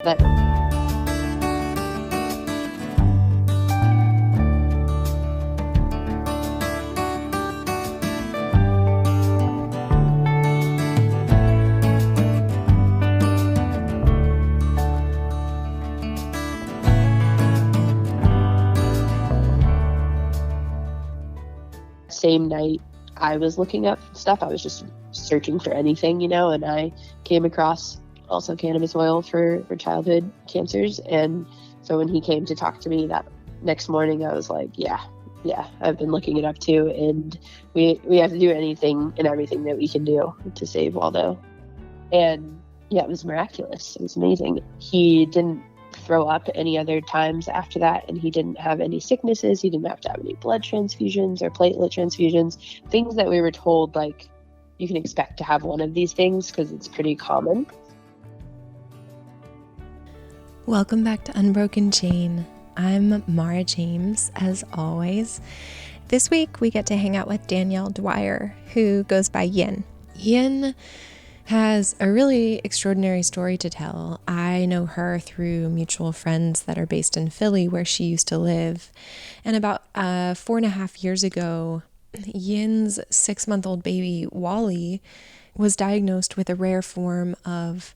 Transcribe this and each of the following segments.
But same night I was looking up stuff, I was just searching for anything, and I came across also cannabis oil for childhood cancers. And so when he came to talk to me that next morning, I was like, yeah, I've been looking it up too. And we have to do anything and everything that we can do to save Waldo. And yeah, it was miraculous. It was amazing. He didn't throw up any other times after that, and he didn't have any sicknesses. He didn't have to have any blood transfusions or platelet transfusions, things that we were told, like, you can expect to have one of these things because it's pretty common. Welcome back to Unbroken Chain. I'm Mara James, as always. This week we get to hang out with Danielle Dwyer, who goes by Yin. Yin has a really extraordinary story to tell. I know her through mutual friends that are based in Philly, where she used to live. And about 4.5 years ago, Yin's 6-month-old baby, Wally, was diagnosed with a rare form of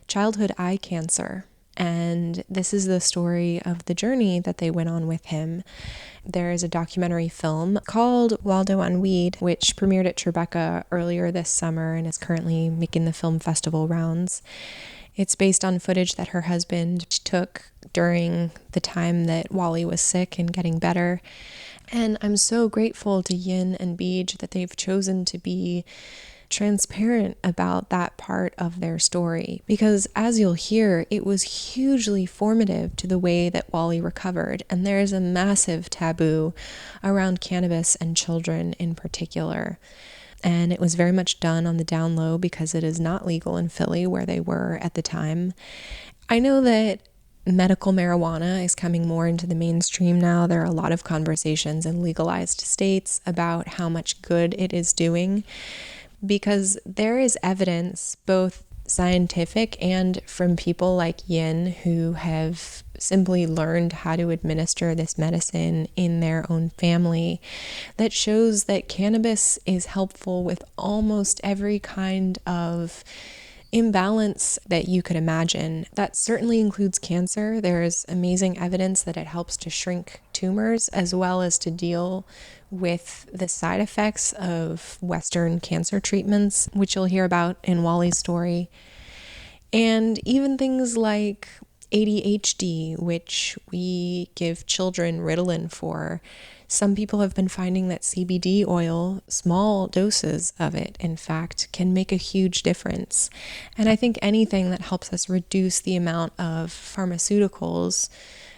childhood eye cancer. And this is the story of the journey that they went on with him. There is a documentary film called Waldo on Weed, which premiered at Tribeca earlier this summer and is currently making the film festival rounds. It's based on footage that her husband took during the time that Wally was sick and getting better. And I'm so grateful to Yin and Beej that they've chosen to be transparent about that part of their story, because as you'll hear, it was hugely formative to the way that Wally recovered, and there is a massive taboo around cannabis and children in particular. And it was very much done on the down low because it is not legal in Philly where they were at the time. I know that medical marijuana is coming more into the mainstream now. There are a lot of conversations in legalized states about how much good it is doing, because there is evidence, both scientific and from people like Yin, who have simply learned how to administer this medicine in their own family, that shows that cannabis is helpful with almost every kind of imbalance that you could imagine. That certainly includes cancer. There is amazing evidence that it helps to shrink tumors as well as to deal with the side effects of Western cancer treatments, which you'll hear about in Wally's story. And even things like ADHD, which we give children Ritalin for. Some people have been finding that CBD oil, small doses of it, in fact, can make a huge difference. And I think anything that helps us reduce the amount of pharmaceuticals,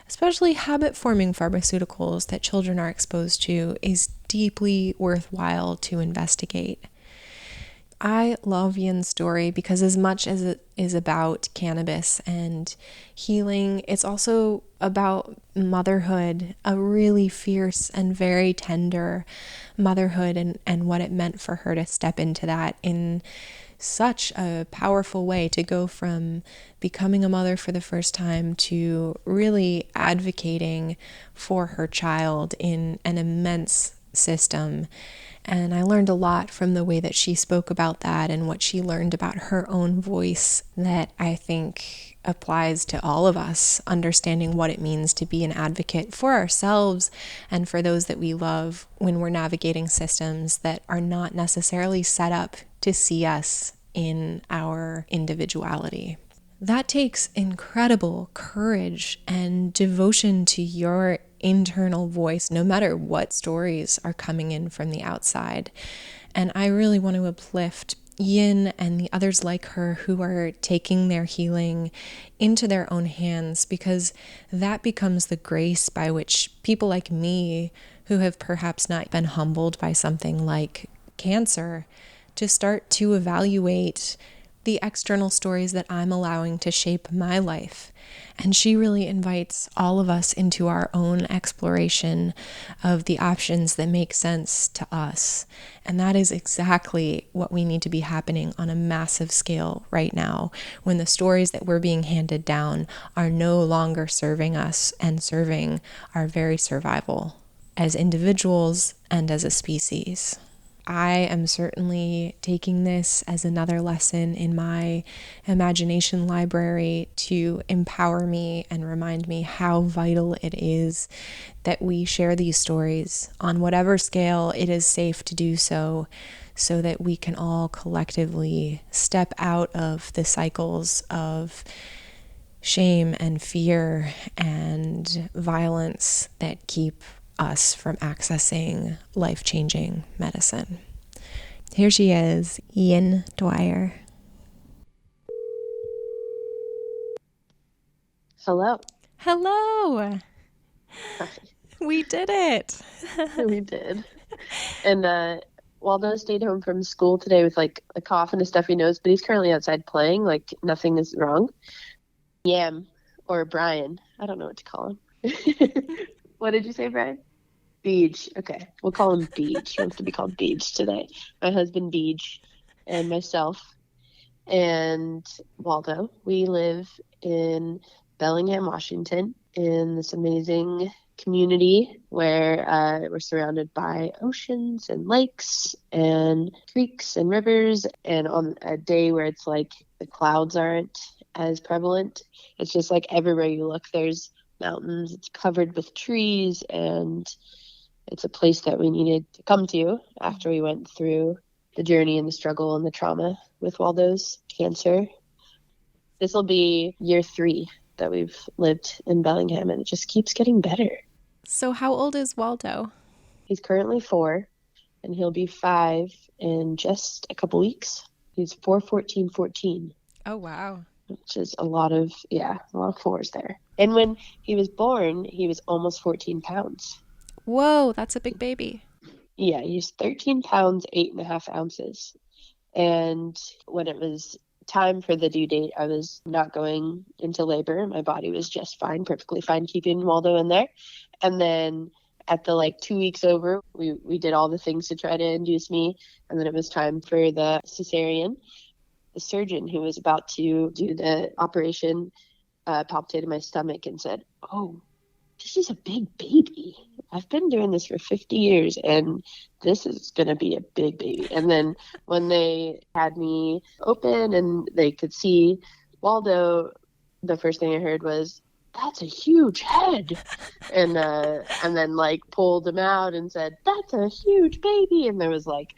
especially habit-forming pharmaceuticals that children are exposed to, is deeply worthwhile to investigate. I love Yin's story because as much as it is about cannabis and healing, it's also about motherhood, a really fierce and very tender motherhood, and what it meant for her to step into that in such a powerful way, to go from becoming a mother for the first time to really advocating for her child in an immense system. And I learned a lot from the way that she spoke about that and what she learned about her own voice that I think applies to all of us, understanding what it means to be an advocate for ourselves and for those that we love when we're navigating systems that are not necessarily set up to see us in our individuality. That takes incredible courage and devotion to your internal voice, no matter what stories are coming in from the outside. And I really want to uplift Yin and the others like her who are taking their healing into their own hands, because that becomes the grace by which people like me, who have perhaps not been humbled by something like cancer, to start to evaluate the external stories that I'm allowing to shape my life. And she really invites all of us into our own exploration of the options that make sense to us. And that is exactly what we need to be happening on a massive scale right now, when the stories that we're being handed down are no longer serving us and serving our very survival as individuals and as a species. I am certainly taking this as another lesson in my imagination library to empower me and remind me how vital it is that we share these stories on whatever scale it is safe to do so, so that we can all collectively step out of the cycles of shame and fear and violence that keep us from accessing life-changing medicine. Here she is, Yin Dwyer. Hello. Hello. We did it. We did. And Waldo stayed home from school today with like a cough and a stuffy nose, but he's currently outside playing, like nothing is wrong. Yam, or Brian. I don't know what to call him. What did you say, Brian? Beej. Okay. We'll call him Beej. He wants to be called Beej today. My husband Beej and myself and Waldo. We live in Bellingham, Washington, in this amazing community where we're surrounded by oceans and lakes and creeks and rivers. And on a day where it's like the clouds aren't as prevalent, it's just like everywhere you look, there's mountains. It's covered with trees, and it's a place that we needed to come to after we went through the journey and the struggle and the trauma with Waldo's cancer. This will be year 3 that we've lived in Bellingham, and it just keeps getting better. So how old is Waldo? He's currently 4, and he'll be 5 in just a couple weeks. He's 4, 14, 14. Oh, wow. Which is a lot of 4s there. And when he was born, he was almost 14 pounds. Whoa, that's a big baby. Yeah, he's 13 pounds, 8.5 ounces. And when it was time for the due date, I was not going into labor. My body was just fine, perfectly fine keeping Waldo in there. And then at the 2 weeks over, we did all the things to try to induce me. And then it was time for the cesarean. The surgeon who was about to do the operation palpated my stomach and said, "Oh, this is a big baby. I've been doing this for 50 years, and this is going to be a big baby." And then when they had me open and they could see Waldo, the first thing I heard was, "That's a huge head." And then pulled him out and said, "That's a huge baby." And there was like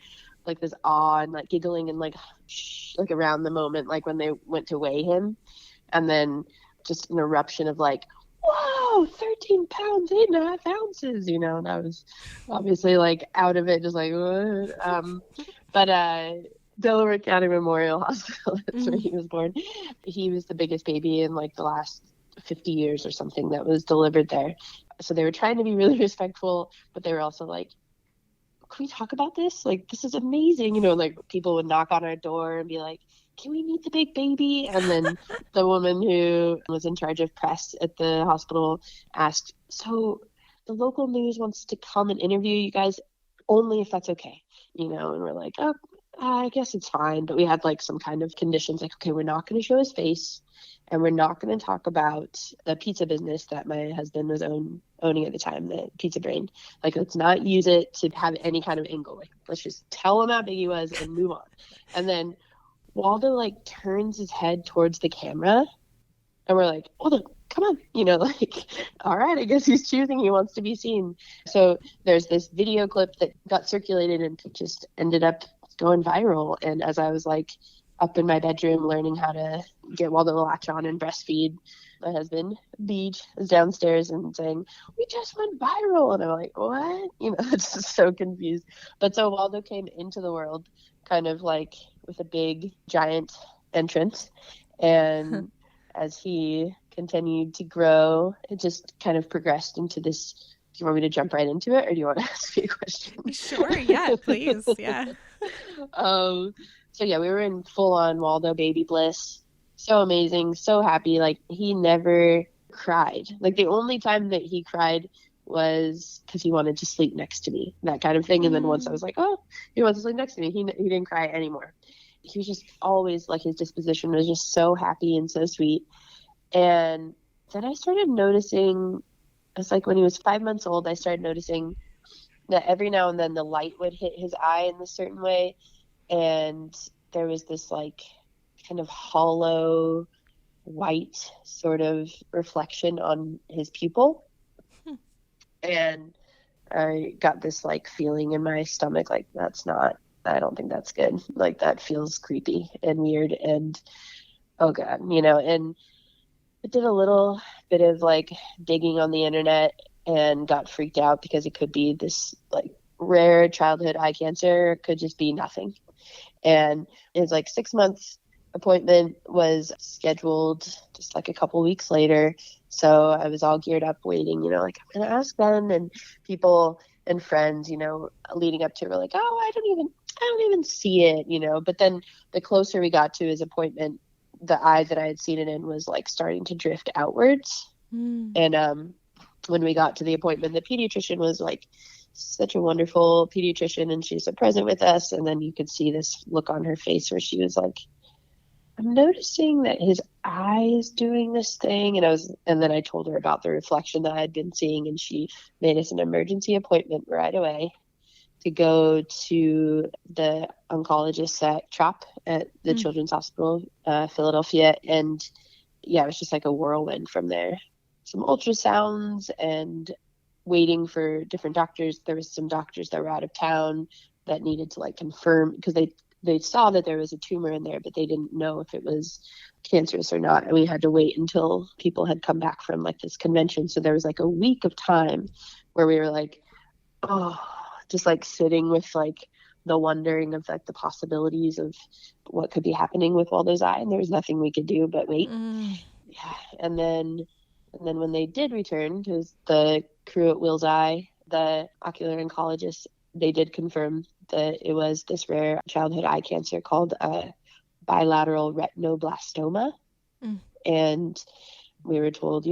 this awe and giggling and around the moment, when they went to weigh him. And then just an eruption of "Whoa, 13 pounds, 8.5 ounces," and I was obviously out of it, just what? But Delaware County Memorial Hospital, that's where he was born. He was the biggest baby in the last 50 years or something that was delivered there. So they were trying to be really respectful, but they were also "Can we talk about this? This is amazing." People would knock on our door and be like, "Can we meet the big baby?" And then the woman who was in charge of press at the hospital asked, "So the local news wants to come and interview you guys, only if that's okay." And we're like, "Oh, I guess it's fine." But we had some kind of conditions, okay, we're not going to show his face, and we're not going to talk about the pizza business that my husband was owning at the time, the Pizza Brain. Let's not use it to have any kind of angle. Let's just tell him how big he was and move on. And then Waldo turns his head towards the camera, and we're like, "Waldo, come on," all right, I guess he's choosing, he wants to be seen. So there's this video clip that got circulated and just ended up going viral. And as I was up in my bedroom learning how to get Waldo to latch on and breastfeed, my husband Beej was downstairs and saying, "We just went viral." And I'm like, "What?" Just so confused. But so Waldo came into the world kind of with a big giant entrance, and as he continued to grow, it just kind of progressed into this. Do you want me to jump right into it, or do you want to ask me a question? Sure, yeah, please. Yeah. So yeah, we were in full on Waldo baby bliss. So amazing, so happy. Like he never cried. Like the only time that he cried was because he wanted to sleep next to me, that kind of thing. And then once I was like, oh, he wants to sleep next to me, he didn't cry anymore. He was just always like, his disposition was just so happy and so sweet. And then I started noticing, it's like when he was 5 months old, I started noticing that every now and then the light would hit his eye in a certain way. And there was this like kind of hollow white sort of reflection on his pupil. And I got this like feeling in my stomach, like I don't think that's good. Like that feels creepy and weird and oh God, and I did a little bit of like digging on the internet and got freaked out because it could be this like rare childhood eye cancer, it could just be nothing. And it was like 6 months appointment was scheduled just like a couple weeks later. So I was all geared up waiting, like I'm going to ask them, and people and friends, leading up to it were like, oh, I don't even see it, but then the closer we got to his appointment, the eye that I had seen it in was like starting to drift outwards. And when we got to the appointment, the pediatrician was like such a wonderful pediatrician, and she's so present with us. And then you could see this look on her face where she was like, I'm noticing that his eye is doing this thing. And then I told her about the reflection that I had been seeing, and she made us an emergency appointment right away to go to the oncologist at CHOP at the Children's Hospital, Philadelphia. And yeah, it was just like a whirlwind from there. Some ultrasounds and waiting for different doctors. There was some doctors that were out of town that needed to like confirm, because they saw that there was a tumor in there, but they didn't know if it was cancerous or not. And we had to wait until people had come back from like this convention. So there was like a week of time where we were like, oh, just like sitting with like the wondering of like the possibilities of what could be happening with Waldo's eye. And there was nothing we could do but wait. Yeah. And then when they did return, because the crew at Will's Eye, the ocular oncologist, they did confirm that it was this rare childhood eye cancer called bilateral retinoblastoma. And we were told,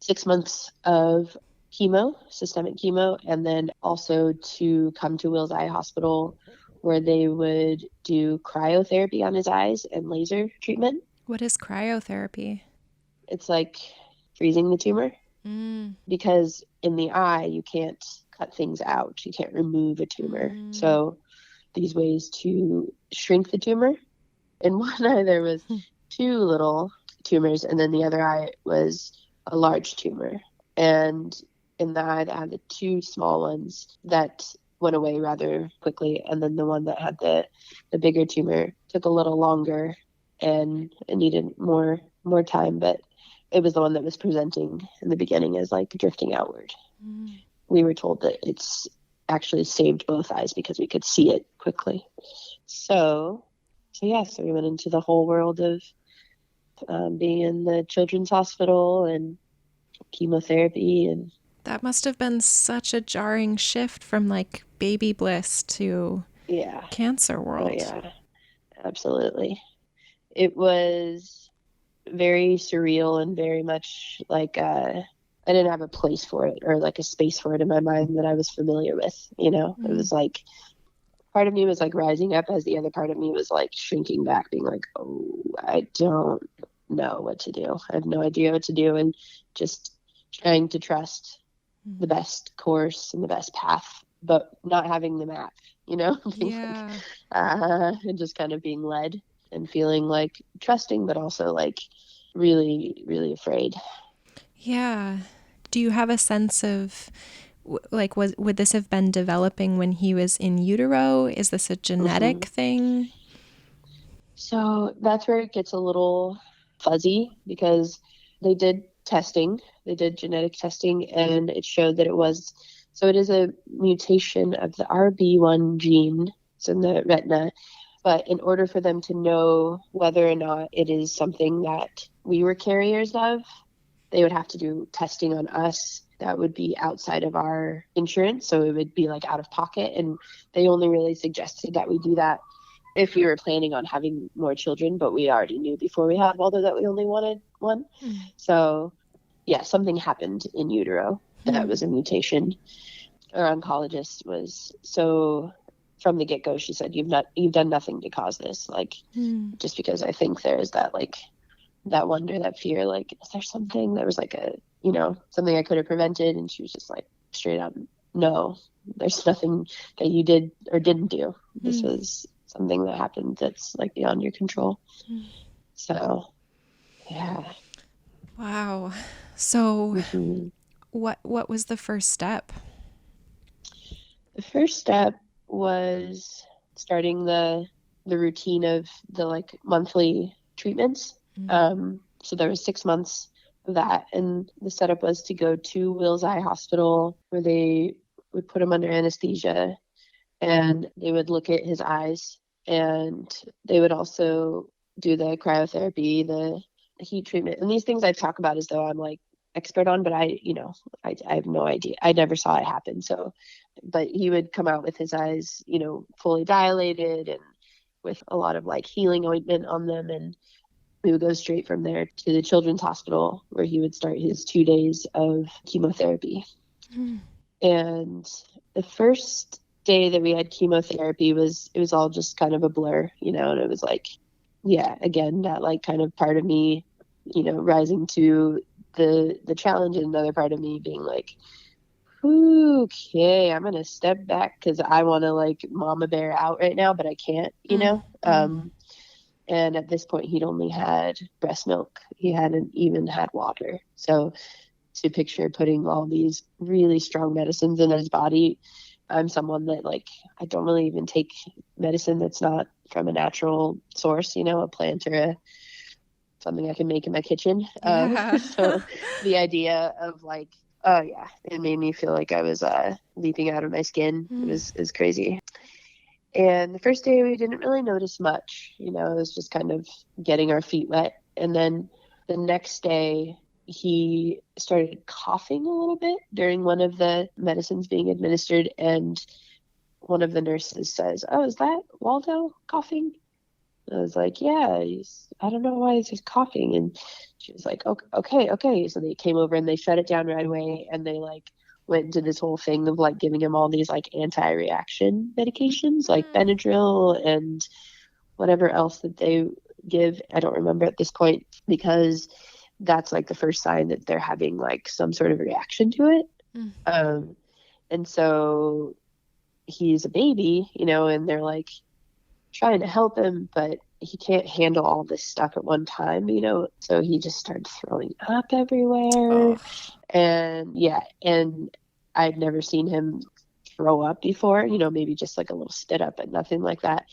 6 months of chemo, systemic chemo, and then also to come to Will's Eye Hospital where they would do cryotherapy on his eyes and laser treatment. What is cryotherapy? It's like freezing the tumor, because in the eye, you can't cut things out. You can't remove a tumor. So these ways to shrink the tumor. In one eye, there was 2 little tumors, and then the other eye was a large tumor. And in the eye that had the 2 small ones, that went away rather quickly. And then the one that had the bigger tumor took a little longer and it needed more time. But it was the one that was presenting in the beginning as like drifting outward. We were told that it's actually saved both eyes because we could see it quickly. So we went into the whole world of being in the children's hospital and chemotherapy. And that must have been such a jarring shift from like baby bliss to cancer world. Oh, yeah, absolutely. It was very surreal and very much like I didn't have a place for it or like a space for it in my mind that I was familiar with. It was like part of me was like rising up as the other part of me was like shrinking back, being like, oh, I don't know what to do. I have no idea what to do, and just trying to trust the best course and the best path, but not having the map, and just kind of being led and feeling like trusting, but also like really, really afraid. Yeah. Do you have a sense of like, would this have been developing when he was in utero? Is this a genetic thing? So that's where it gets a little fuzzy, because they did genetic testing, and it showed that it is a mutation of the RB1 gene. It's in the retina. But in order for them to know whether or not it is something that we were carriers of, they would have to do testing on us that would be outside of our insurance. So it would be like out of pocket. And they only really suggested that we do that if we were planning on having more children, but we already knew before we had Waldo that we only wanted one. So yeah, something happened in utero that was a mutation. Our oncologist was so, from the get-go, she said, you've done nothing to cause this. Like, just because I think there's that, like, that wonder, that fear, like, is there something that was like something I could have prevented? And she was just like, straight up, no, there's nothing that you did or didn't do. This was something that happened that's like beyond your control. So yeah. Wow. So what was the first step? The first step was starting the routine of the like monthly treatments. So there was 6 months of that, and the setup was to go to Will's Eye Hospital, where they would put him under anesthesia, and they would look at his eyes, and they would also do the cryotherapy, the heat treatment, and these things I talk about as though I'm like expert on, but I have no idea. I never saw it happen. So, but he would come out with his eyes, fully dilated and with a lot of like healing ointment on them. And we would go straight from there to the children's hospital, where he would start his 2 days of chemotherapy. And the first day that we had chemotherapy it was all just kind of a blur, and it was like, yeah, again, that like kind of part of me, rising to the challenge, and another part of me being like, okay, I'm gonna step back because I want to like mama bear out right now, but I can't, and at this point he'd only had breast milk. He hadn't even had water. So to picture putting all these really strong medicines in his body, I'm someone that like, I don't really even take medicine that's not from a natural source, a plant or something I can make in my kitchen. So the idea of like, oh yeah, it made me feel like I was leaping out of my skin. It was crazy. And the first day we didn't really notice much, it was just kind of getting our feet wet. And then the next day he started coughing a little bit during one of the medicines being administered. And one of the nurses says, "Oh, is that Waldo coughing?" I was like, yeah, I don't know why he's just coughing. And she was like, okay. So they came over and they shut it down right away. And they like went into this whole thing of like giving him all these like anti-reaction medications, like Benadryl and whatever else that they give. I don't remember at this point, because that's like the first sign that they're having like some sort of reaction to it. And so he's a baby, and they're like trying to help him, but he can't handle all this stuff at one time, so he just started throwing up everywhere. And I'd never seen him throw up before, maybe just like a little spit up, but nothing like that.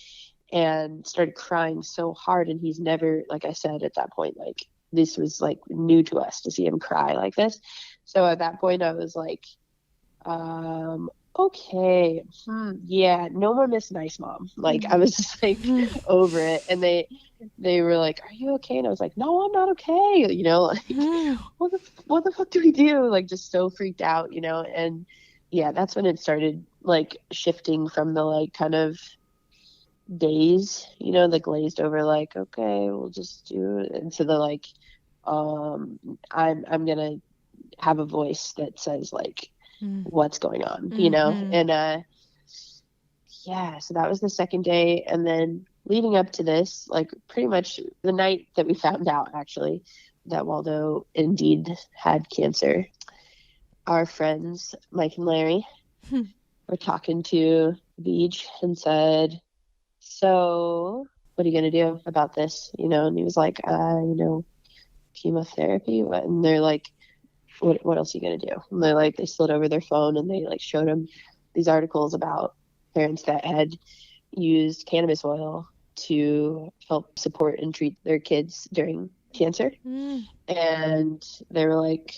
And started crying so hard. And he's never, like I said, at that point, like this was like new to us to see him cry like this. So at that point I was like, okay, yeah, no more Miss Nice Mom. Like I was just like over it. And they were like, "Are you okay?" And I was like, "No, I'm not okay." Like what the fuck do we do? Like just so freaked out, And yeah, that's when it started like shifting from the like kind of days, the glazed over like, okay, we'll just do it, into the like, I'm gonna have a voice that says like, what's going on, and yeah, so that was the second day. And then leading up to this, like pretty much the night that we found out actually that Waldo indeed had cancer, our friends Mike and Larry were talking to Beach and said, "So what are you gonna do about this?" And he was like, chemotherapy. And they're like, what else are you going to do? And they're like, they slid over their phone and they like showed him these articles about parents that had used cannabis oil to help support and treat their kids during cancer. And they were like,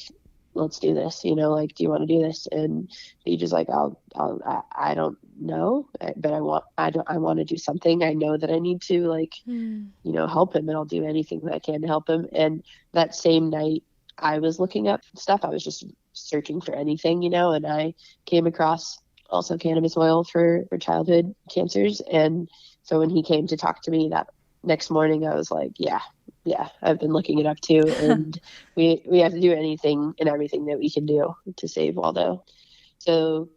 let's do this, like, do you want to do this? And he just like, I don't know, but I want to do something. I know that I need to like, help him, and I'll do anything that I can to help him. And that same night I was looking up stuff. I was just searching for anything, and I came across also cannabis oil for childhood cancers. And So when he came to talk to me that next morning, I was like, yeah, I've been looking it up too. And we have to do anything and everything that we can do to save Waldo. So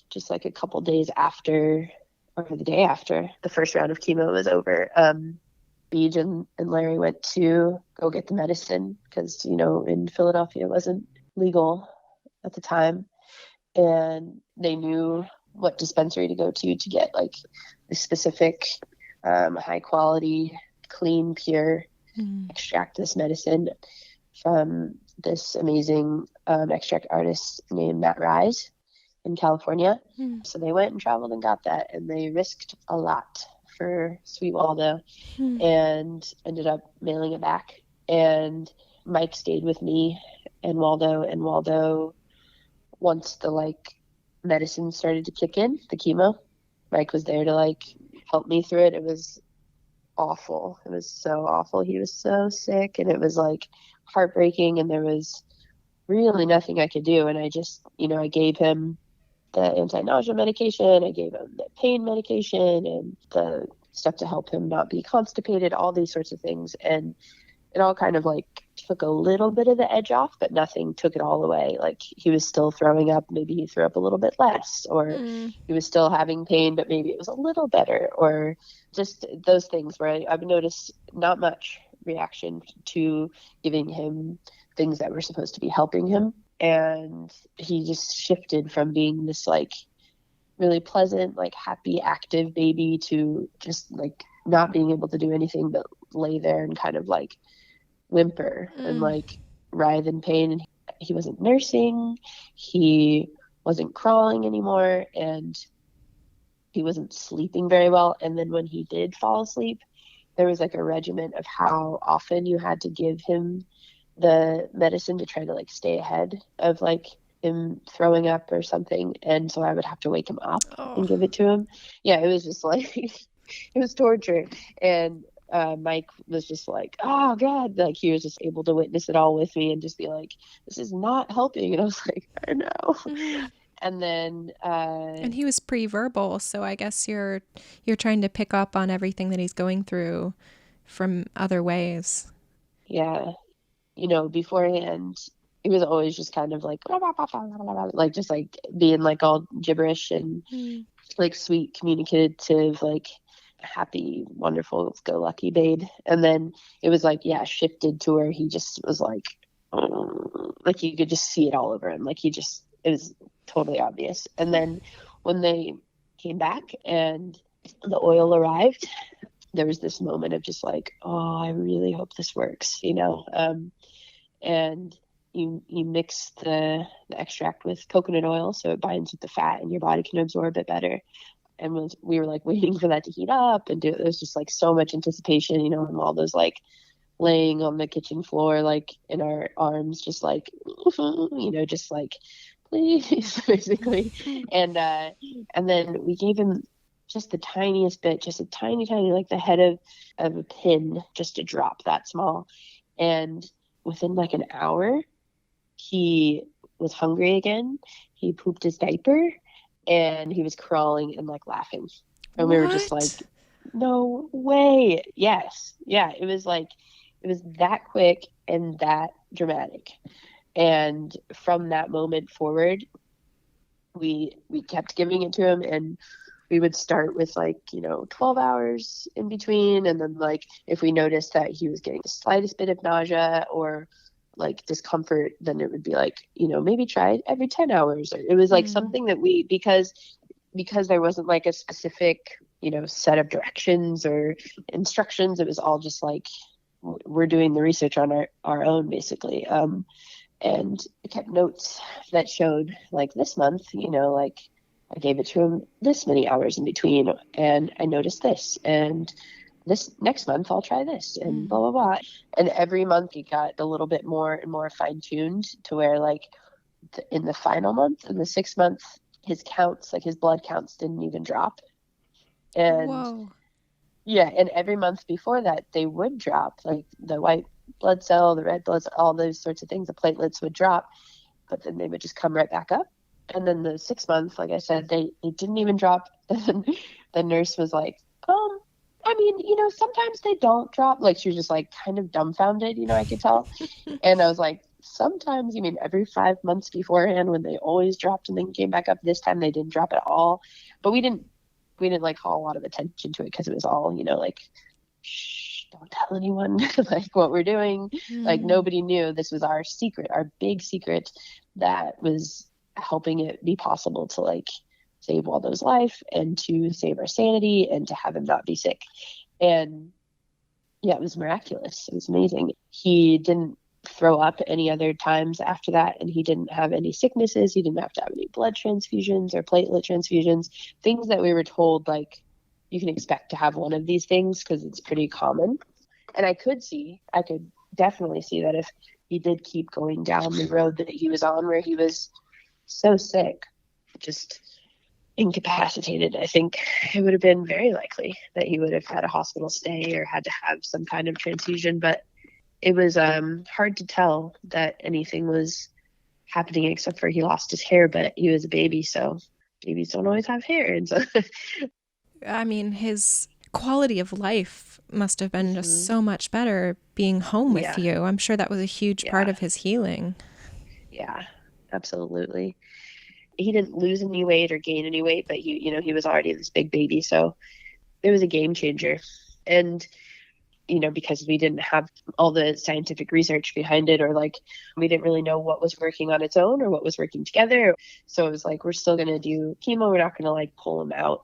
just like a couple days after, or the day after the first round of chemo was over, Beej and Larry went to go get the medicine because, in Philadelphia it wasn't legal at the time. And they knew what dispensary to go to get like the specific high quality, clean, pure extract this medicine from this amazing extract artist named Matt Rise in California. So they went and traveled and got that, and they risked a lot for sweet Waldo and ended up mailing it back. And Mike stayed with me and Waldo, once the medicine started to kick in, the chemo, Mike was there to help me through it. It was awful. It was so awful. He was so sick, and it was heartbreaking, and there was really nothing I could do. And I just, I gave him the anti-nausea medication, I gave him the pain medication and the stuff to help him not be constipated, all these sorts of things. And it all kind of took a little bit of the edge off, but nothing took it all away. He was still throwing up, maybe he threw up a little bit less, or he was still having pain, but maybe it was a little better, or just those things where I've noticed not much reaction to giving him things that were supposed to be helping him. And he just shifted from being this really pleasant, happy, active baby to just not being able to do anything but lay there and kind of whimper and writhe in pain. And he wasn't nursing, he wasn't crawling anymore, and he wasn't sleeping very well. And then when he did fall asleep, there was a regimen of how often you had to give him the medicine to try to stay ahead of him throwing up or something. And so I would have to wake him up and give it to him. Yeah, it was just it was torture. And Mike was just oh God, he was just able to witness it all with me and just be this is not helping. And I was I know. And then and he was pre-verbal, so I guess you're trying to pick up on everything that he's going through from other ways. Yeah. Beforehand, it was always just kind of just being all gibberish and sweet, communicative, happy, wonderful, go lucky babe. And then it was shifted to where he just was you could just see it all over him. It was totally obvious. And then when they came back and the oil arrived, there was this moment of just oh, I really hope this works, and you mix the extract with coconut oil so it binds with the fat and your body can absorb it better. And we were waiting for that to heat up and there was just so much anticipation, and all those laying on the kitchen floor in our arms, just just please, basically. And then we gave him just the tiniest bit, just a tiny the head of a pin, just a drop that small. And within an hour, he was hungry again. He pooped his diaper and he was crawling and laughing. And we were just no way. Yes. Yeah. It was it was that quick and that dramatic. And from that moment forward, we kept giving it to him, and we would start with 12 hours in between. And then if we noticed that he was getting the slightest bit of nausea or discomfort, then it would be maybe try every 10 hours. It was something that because there wasn't a specific, set of directions or instructions. It was all just we're doing the research on our own, basically. And I kept notes that showed this month, I gave it to him this many hours in between, and I noticed this, and this next month I'll try this, and blah, blah, blah. And every month he got a little bit more and more fine-tuned to where in the final month, in the 6th month, his counts, his blood counts didn't even drop. And whoa. Yeah, and every month before that they would drop, the white blood cell, the red blood cell, all those sorts of things, the platelets would drop, but then they would just come right back up. And then the 6th month, like I said, they didn't even drop. And the nurse was I mean, sometimes they don't drop. Like, she was just like kind of dumbfounded, I could tell. And I was like, sometimes, you mean every 5 months beforehand when they always dropped and then came back up? This time they didn't drop at all. But we didn't like call a lot of attention to it because it was all, like, shh, don't tell anyone like what we're doing. Like, nobody knew. This was our secret, our big secret that was helping it be possible to like save Waldo's life and to save our sanity and to have him not be sick. And yeah, it was miraculous. It was amazing. He didn't throw up any other times after that, and he didn't have any sicknesses. He didn't have to have any blood transfusions or platelet transfusions, things that we were told, like, you can expect to have one of these things because it's pretty common. And I could definitely see that if he did keep going down the road that he was on, where he was so sick, just incapacitated, I think it would have been very likely that he would have had a hospital stay or had to have some kind of transfusion. But it was hard to tell that anything was happening except for he lost his hair, but he was a baby, so babies don't always have hair. And so I mean, his quality of life must have been just so much better being home with you. I'm sure that was a huge part of his healing. Yeah, absolutely. He didn't lose any weight or gain any weight, but he was already this big baby. So it was a game changer. And, because we didn't have all the scientific research behind it, or like, we didn't really know what was working on its own or what was working together. So it was like, we're still going to do chemo. We're not going to like pull him out.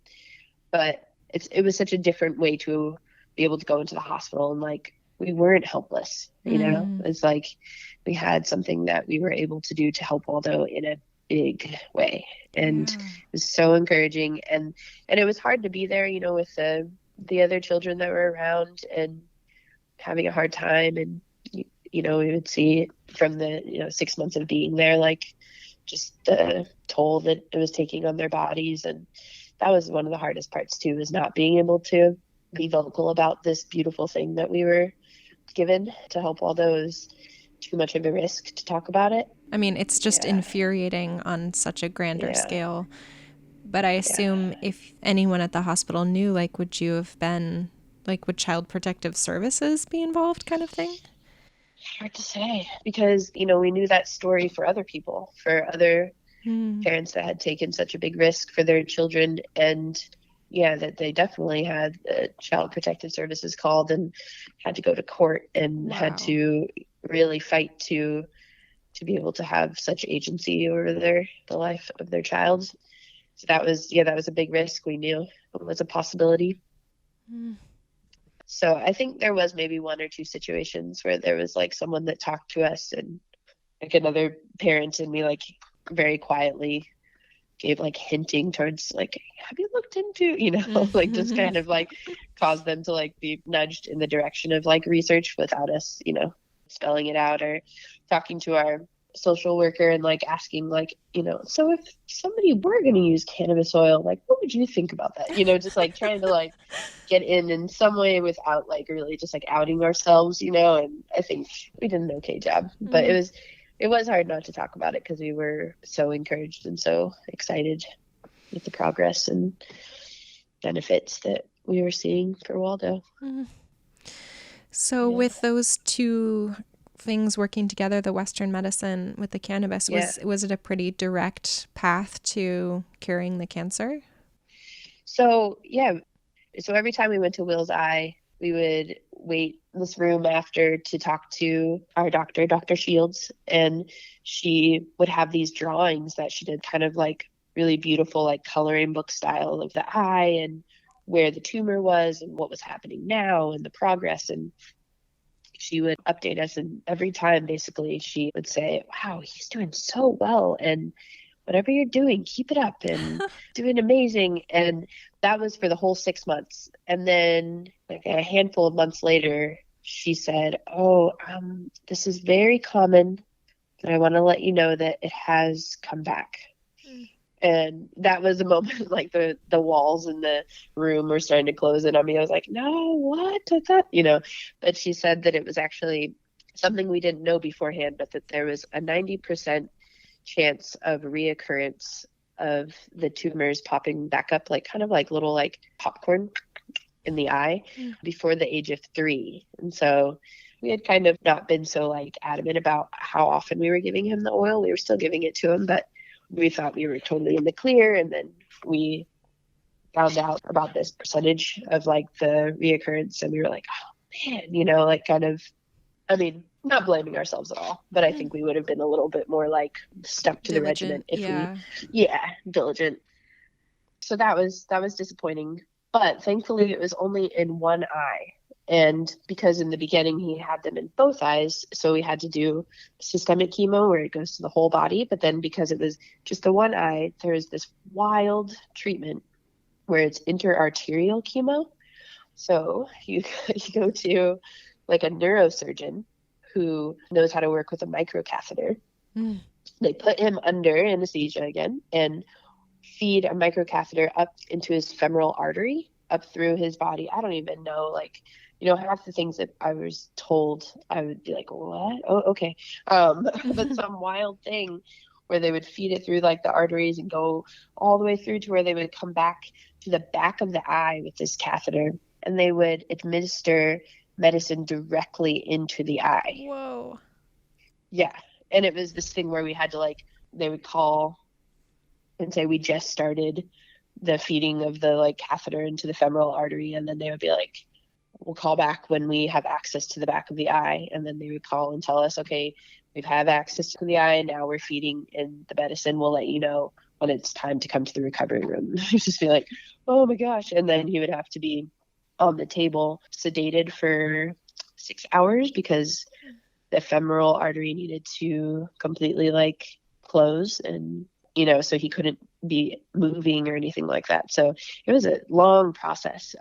But it was such a different way to be able to go into the hospital, and like, we weren't helpless, It's like we had something that we were able to do to help Waldo in a big way. And it was so encouraging, and it was hard to be there, with the other children that were around and having a hard time. And we would see from the 6 months of being there, like, just the toll that it was taking on their bodies. And that was one of the hardest parts too, is not being able to be vocal about this beautiful thing that we were given to help Waldo. It was too much of a risk to talk about it. I mean, it's just infuriating on such a grander scale. But I assume if anyone at the hospital knew, like, would you have been, like, would Child Protective Services be involved, kind of thing? Hard to say, because, we knew that story for other people, for other parents that had taken such a big risk for their children. And that they definitely had Child Protective Services called and had to go to court and had to really fight to be able to have such agency over the life of their child. So that was a big risk. We knew it was a possibility. So I think there was maybe one or two situations where there was like someone that talked to us, and like another parent and me, like, very quietly gave like hinting towards, like, have you looked into, like, just kind of like caused them to like be nudged in the direction of like research without us, spelling it out, or talking to our social worker and like asking, like, so if somebody were going to use cannabis oil, like, what would you think about that? Just like trying to like get in some way without like really just like outing ourselves, and I think we did an okay job. But it was hard not to talk about it because we were so encouraged and so excited with the progress and benefits that we were seeing for Waldo. So with those two things working together, the Western medicine with the cannabis, was it a pretty direct path to curing the cancer? So every time we went to Will's Eye, we would wait in this room after to talk to our doctor, Dr. Shields, and she would have these drawings that she did, kind of like really beautiful, like coloring book style, of the eye and where the tumor was and what was happening now and the progress. And she would update us, and every time basically she would say, wow, he's doing so well, and whatever you're doing, keep it up, and doing amazing. And that was for the whole 6 months. And then like a handful of months later, she said, this is very common, but I want to let you know that it has come back. And that was a moment like the walls in the room were starting to close in on me. I was like, no, what? What's that? But she said that it was actually something we didn't know beforehand, but that there was a 90% chance of reoccurrence of the tumors popping back up, like kind of like little like popcorn in the eye before the age of 3. And so we had kind of not been so like adamant about how often we were giving him the oil. We were still giving it to him, but we thought we were totally in the clear. And then we found out about this percentage of like the reoccurrence, and we were like, oh man, you know, like kind of, I mean, not blaming ourselves at all, but I think we would have been a little bit more like stuck to the regimen if diligent. So that was disappointing, but thankfully it was only in one eye. And because in the beginning he had them in both eyes, so we had to do systemic chemo where it goes to the whole body. But then because it was just the one eye, there's this wild treatment where it's interarterial chemo. So you go to like a neurosurgeon who knows how to work with a microcatheter. They put him under anesthesia again and feed a microcatheter up into his femoral artery, up through his body. I don't even know, like, you know, half the things that I was told, I would be like, what? Oh, okay. But some wild thing where they would feed it through like the arteries and go all the way through to where they would come back to the back of the eye with this catheter, and they would administer medicine directly into the eye. Whoa. Yeah. And it was this thing where we had to like, they would call and say we just started the feeding of the like catheter into the femoral artery, and then they would be like, we'll call back when we have access to the back of the eye. And then they would call and tell us, okay, we've had access to the eye, and now we're feeding in the medicine. We'll let you know when it's time to come to the recovery room. You'd just be like, oh my gosh. And then he would have to be on the table sedated for 6 hours because the femoral artery needed to completely like close, and you know, so he couldn't be moving or anything like that. So it was a long process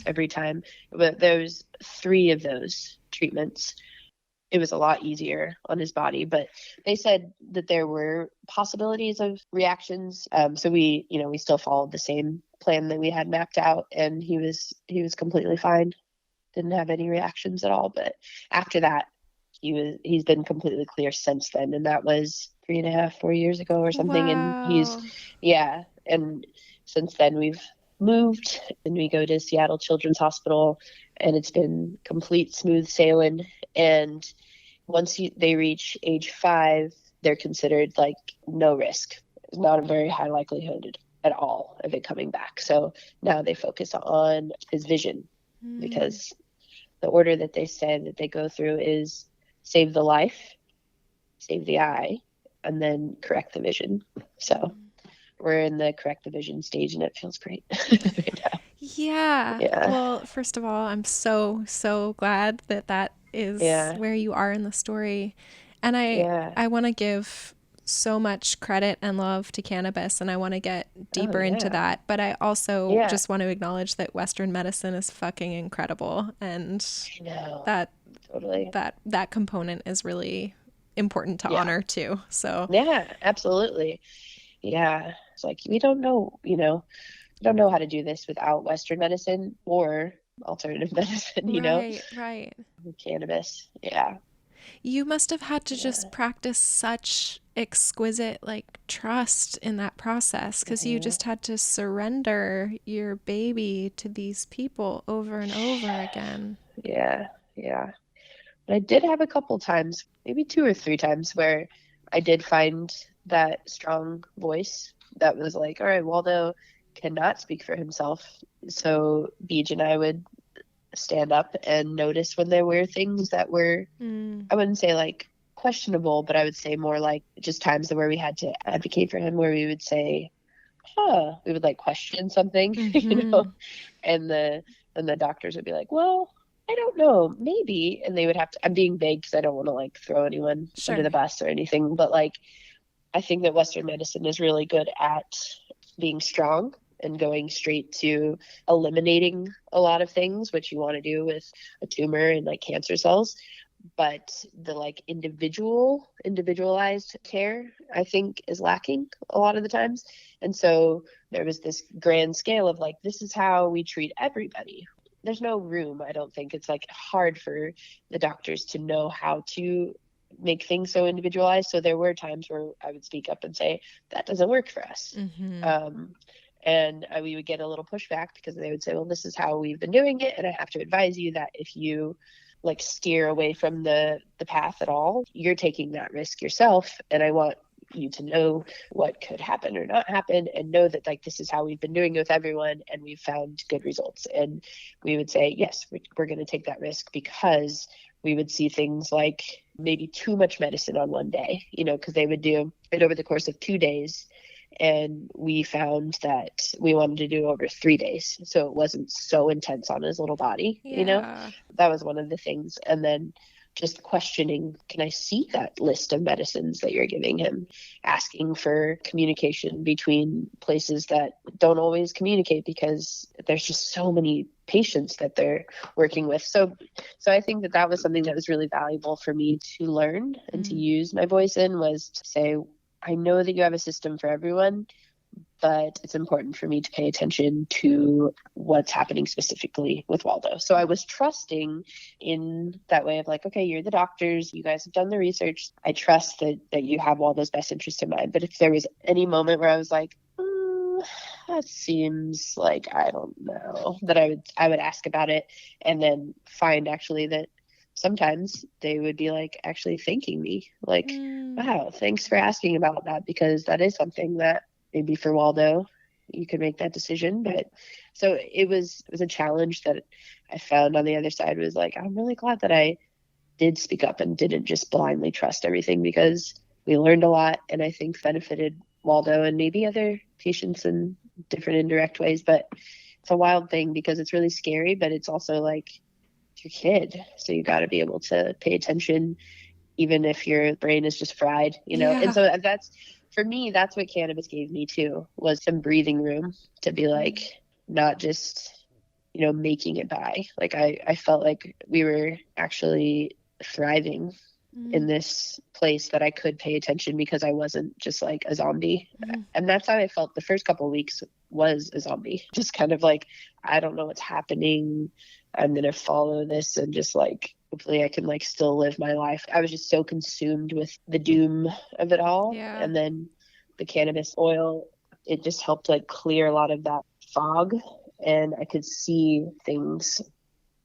every time. But there was 3 of those treatments. It was a lot easier on his body, but they said that there were possibilities of reactions. So we still followed the same plan that we had mapped out, and he was completely fine. Didn't have any reactions at all. But after that, he's been completely clear since then, and that was 3.5, 4 years ago or something. Wow. And and since then we've moved and we go to Seattle Children's Hospital, and it's been complete smooth sailing. And once they reach age 5, they're considered like no risk. Not a very high likelihood at all of it coming back. So now they focus on his vision, because the order that they said that they go through is save the life, save the eye, and then correct the vision. So we're in the correct the vision stage, and it feels great right now. Yeah. Well, first of all, I'm so glad that is where you are in the story. And I want to give so much credit and love to cannabis, and I want to get deeper into that. But I also just want to acknowledge that Western medicine is fucking incredible, and I know. that Totally. that component is really important to honor too. So yeah, absolutely. Yeah. It's like, we don't know, we don't know how to do this without Western medicine or alternative medicine, Right. Cannabis. Yeah. You must have had to just practice such exquisite like trust in that process, because you just had to surrender your baby to these people over and over again. Yeah. But I did have a couple times, maybe 2 or 3 times, where I did find that strong voice that was like, all right, Waldo cannot speak for himself. So Beej and I would stand up and notice when there were things that were, I wouldn't say like questionable, but I would say more like just times where we had to advocate for him, where we would say, we would like question something, and the doctors would be like, well, I don't know, maybe. And they would have to, I'm being vague because I don't want to like throw anyone under the bus or anything, but like, I think that Western medicine is really good at being strong and going straight to eliminating a lot of things, which you want to do with a tumor and like cancer cells. But the like individualized care, I think, is lacking a lot of the times. And so there was this grand scale of like, this is how we treat everybody. There's no room. I don't think it's like hard for the doctors to know how to make things so individualized. So there were times where I would speak up and say, that doesn't work for us. And we would get a little pushback because they would say, well, this is how we've been doing it. And I have to advise you that if you like steer away from the path at all, you're taking that risk yourself. And I want you to know what could happen or not happen, and know that like this is how we've been doing it with everyone and we've found good results. And we would say, yes, we're going to take that risk, because we would see things like maybe too much medicine on one day, because they would do it over the course of 2 days. And we found that we wanted to do it over 3 days, so it wasn't so intense on his little body. That was one of the things. And then just questioning, can I see that list of medicines that you're giving him? Asking for communication between places that don't always communicate, because there's just so many patients that they're working with. So I think that was something that was really valuable for me to learn and to use my voice in, was to say, I know that you have a system for everyone, but it's important for me to pay attention to what's happening specifically with Waldo. So I was trusting in that way of like, okay, you're the doctors, you guys have done the research. I trust that you have Waldo's best interest in mind. But if there was any moment where I was like, that seems like, I don't know, that I would ask about it, and then find actually that sometimes they would be like actually thanking me, like, wow, thanks for asking about that, because that is something that maybe for Waldo you could make that decision. But so it was a challenge that I found on the other side, was like, I'm really glad that I did speak up and didn't just blindly trust everything, because we learned a lot, and I think benefited Waldo and maybe other patients in different indirect ways. But it's a wild thing, because it's really scary, but it's also like, it's your kid, so you got to be able to pay attention even if your brain is just fried, And so that's, for me, that's what cannabis gave me too, was some breathing room to be like, not just, making it by. Like I felt like we were actually thriving in this place that I could pay attention, because I wasn't just like a zombie. And that's how I felt the first couple of weeks, was a zombie, just kind of like, I don't know what's happening. I'm going to follow this and just like, hopefully I can like still live my life. I was just so consumed with the doom of it all. Yeah. And then the cannabis oil, it just helped like clear a lot of that fog, and I could see things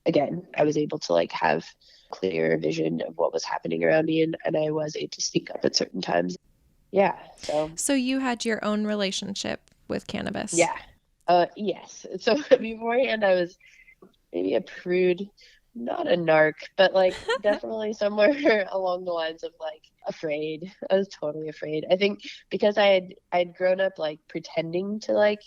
again. I was able to like have clearer vision of what was happening around me, and I was able to speak up at certain times. Yeah. So you had your own relationship with cannabis. Yeah. Yes. So beforehand I was maybe a prude, not a narc, but like definitely somewhere along the lines of like afraid. I was totally afraid. I think because I'd grown up like pretending to like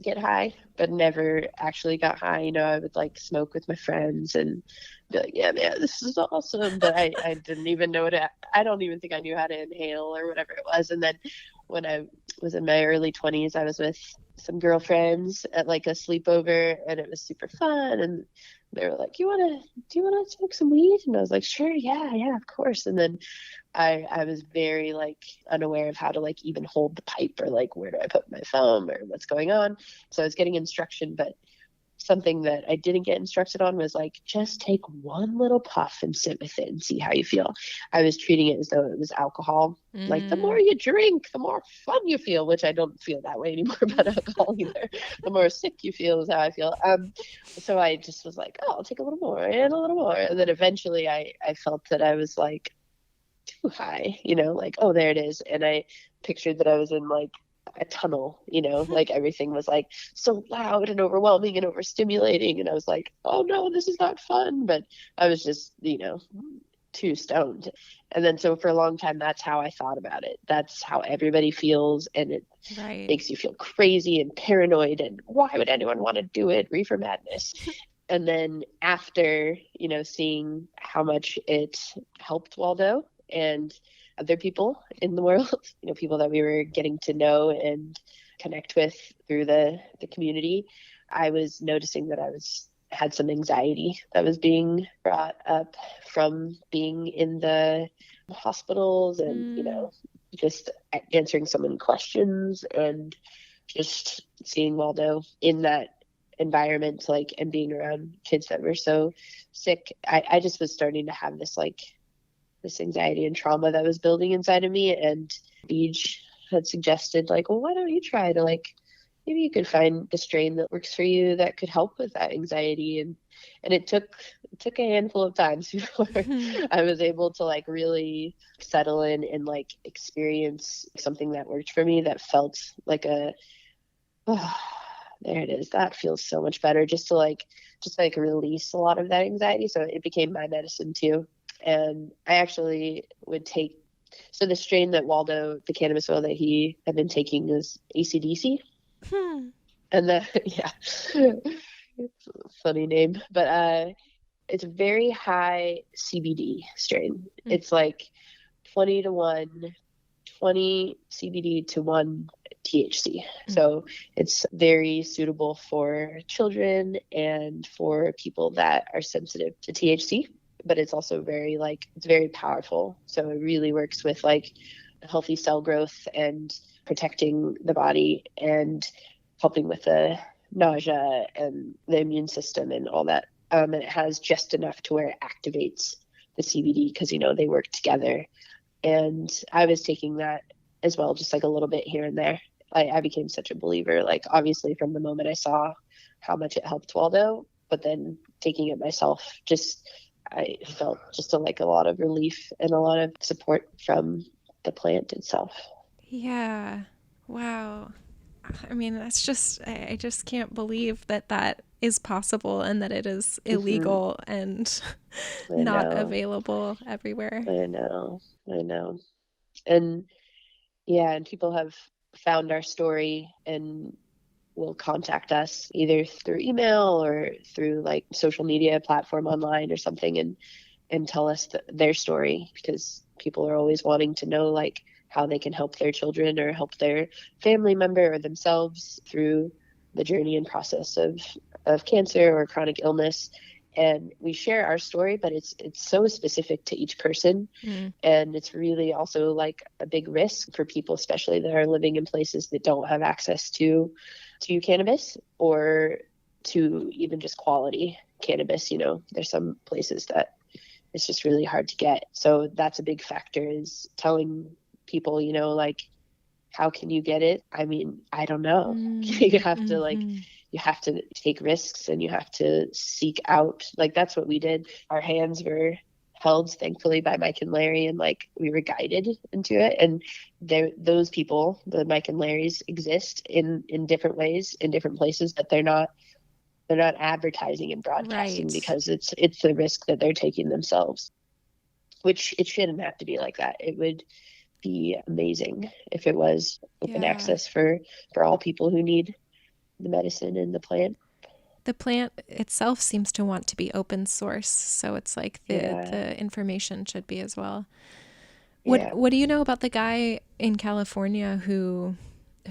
get high, but never actually got high. I would like smoke with my friends and be like, yeah, man, this is awesome. But I didn't even know I don't even think I knew how to inhale or whatever it was. And then when I was in my early 20s, I was with some girlfriends at like a sleepover, and it was super fun. And they were like, do you want to smoke some weed? And I was like, sure. Yeah, of course. And then I was very like unaware of how to like even hold the pipe, or like, where do I put my thumb, or what's going on. So I was getting instruction, but something that I didn't get instructed on was like, just take one little puff and sit with it and see how you feel. I was treating it as though it was alcohol. Like, the more you drink, the more fun you feel, which I don't feel that way anymore about alcohol either. The more sick you feel is how I feel. So I just was like, oh, I'll take a little more and a little more. And then eventually I felt that I was like too high, like, oh, there it is. And I pictured that I was in like a tunnel, like everything was like so loud and overwhelming and overstimulating, and I was like, oh no, this is not fun. But I was just too stoned. And then so for a long time, that's how I thought about it. That's how everybody feels, and it makes you feel crazy and paranoid, and why would anyone want to do it? Reefer madness. And then after seeing how much it helped Waldo and other people in the world, people that we were getting to know and connect with through the community, I was noticing that I had some anxiety that was being brought up from being in the hospitals and, just answering so many questions, and just seeing Waldo in that environment, like, and being around kids that were so sick. I just was starting to have this anxiety and trauma that was building inside of me. And Beej had suggested, like, well, why don't you try to maybe you could find the strain that works for you that could help with that anxiety. And it took a handful of times before I was able to like really settle in and like experience something that worked for me, that felt like a, oh, there it is. That feels so much better, just to like release a lot of that anxiety. So it became my medicine too. And I actually would take, so the strain that Waldo, the cannabis oil that he had been taking, is ACDC. And the, yeah, funny name, but it's a very high CBD strain. It's like 20 to 1, 20 CBD to 1 THC. So it's very suitable for children and for people that are sensitive to THC, but it's also very it's very powerful. So it really works with like healthy cell growth and protecting the body and helping with the nausea and the immune system and all that. And it has just enough to where it activates the CBD, because, they work together. And I was taking that as well, just like a little bit here and there. I became such a believer, like obviously from the moment I saw how much it helped Waldo, but then taking it myself, I felt just a lot of relief and a lot of support from the plant itself. Yeah. Wow. I mean, that's just, I just can't believe that is possible, and that it is illegal and not available everywhere. I know. And yeah, and people have found our story and will contact us either through email or through like social media platform online or something, and tell us their story, because people are always wanting to know like how they can help their children or help their family member or themselves through the journey and process of cancer or chronic illness. And we share our story, but it's so specific to each person. And it's really also like a big risk for people, especially that are living in places that don't have access to cannabis or to even just quality cannabis. There's some places that it's just really hard to get. So that's a big factor, is telling people, like, how can you get it? I mean, I don't know. You have to you have to take risks, and you have to seek out. Like, that's what we did. Our hands were held, thankfully, by Mike and Larry, and like we were guided into it. And those people, the Mike and Larrys, exist in different ways in different places, but they're not advertising and broadcasting, right, because it's the risk that they're taking themselves, which it shouldn't have to be like that. It would be amazing if it was open access for all people who need the medicine and the plant. The plant itself seems to want to be open source, so it's like the information should be as well. What do you know about the guy in California who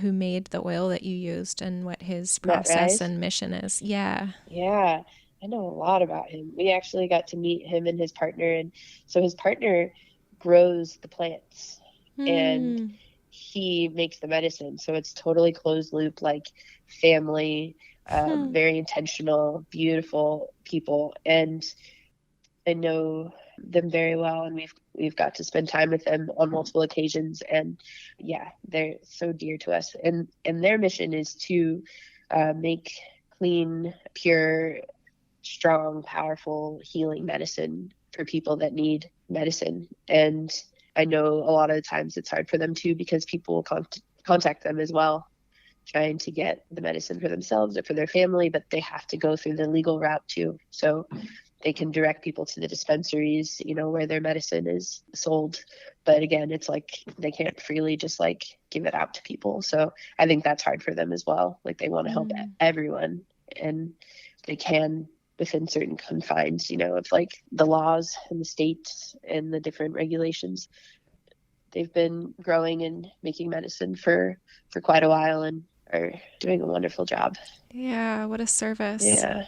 made the oil that you used, and what his process and mission is? Yeah, I know a lot about him. We actually got to meet him and his partner, and so his partner grows the plants and he makes the medicine. So it's totally closed loop, like family, very intentional, beautiful people. And I know them very well, and we've got to spend time with them on multiple occasions. And yeah, they're so dear to us. And their mission is to make clean, pure, strong, powerful, healing medicine for people that need medicine. And I know a lot of the times it's hard for them too, because people will contact them as well, trying to get the medicine for themselves or for their family, but they have to go through the legal route too. So they can direct people to the dispensaries, where their medicine is sold. But again, it's like they can't freely just like give it out to people. So I think that's hard for them as well. Like, they want to help everyone, and they can within certain confines, of like the laws and the states and the different regulations. They've been growing and making medicine for quite a while, and are doing a wonderful job. Yeah, what a service. Yeah.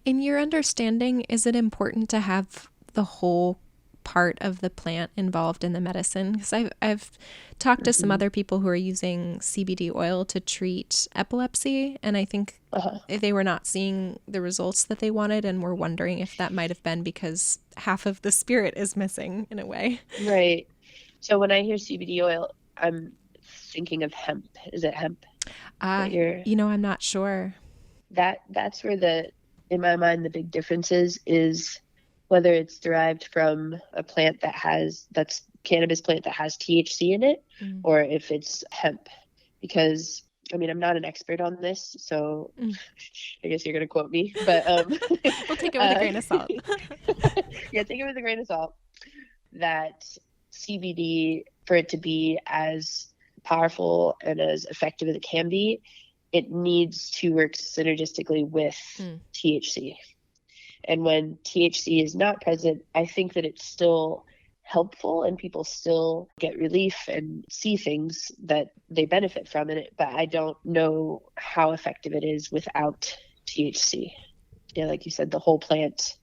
In your understanding, is it important to have the whole part of the plant involved in the medicine? Because I've talked to some other people who are using CBD oil to treat epilepsy, and I think they were not seeing the results that they wanted, and were wondering if that might have been because half of the spirit is missing in a way. Right. So when I hear CBD oil, I'm thinking of hemp. Is it hemp? that you're... I'm not sure. That's where in my mind, the big difference is whether it's derived from a plant that's cannabis plant that has THC in it, or if it's hemp. Because I mean, I'm not an expert on this, so I guess you're going to quote me, but we'll take it with a grain of salt. Yeah, take it with a grain of salt. That CBD, for it to be as powerful and as effective as it can be, it needs to work synergistically with THC. And when THC is not present, I think that it's still helpful and people still get relief and see things that they benefit from in it. But I don't know how effective it is without THC. Yeah, like you said, the whole plant.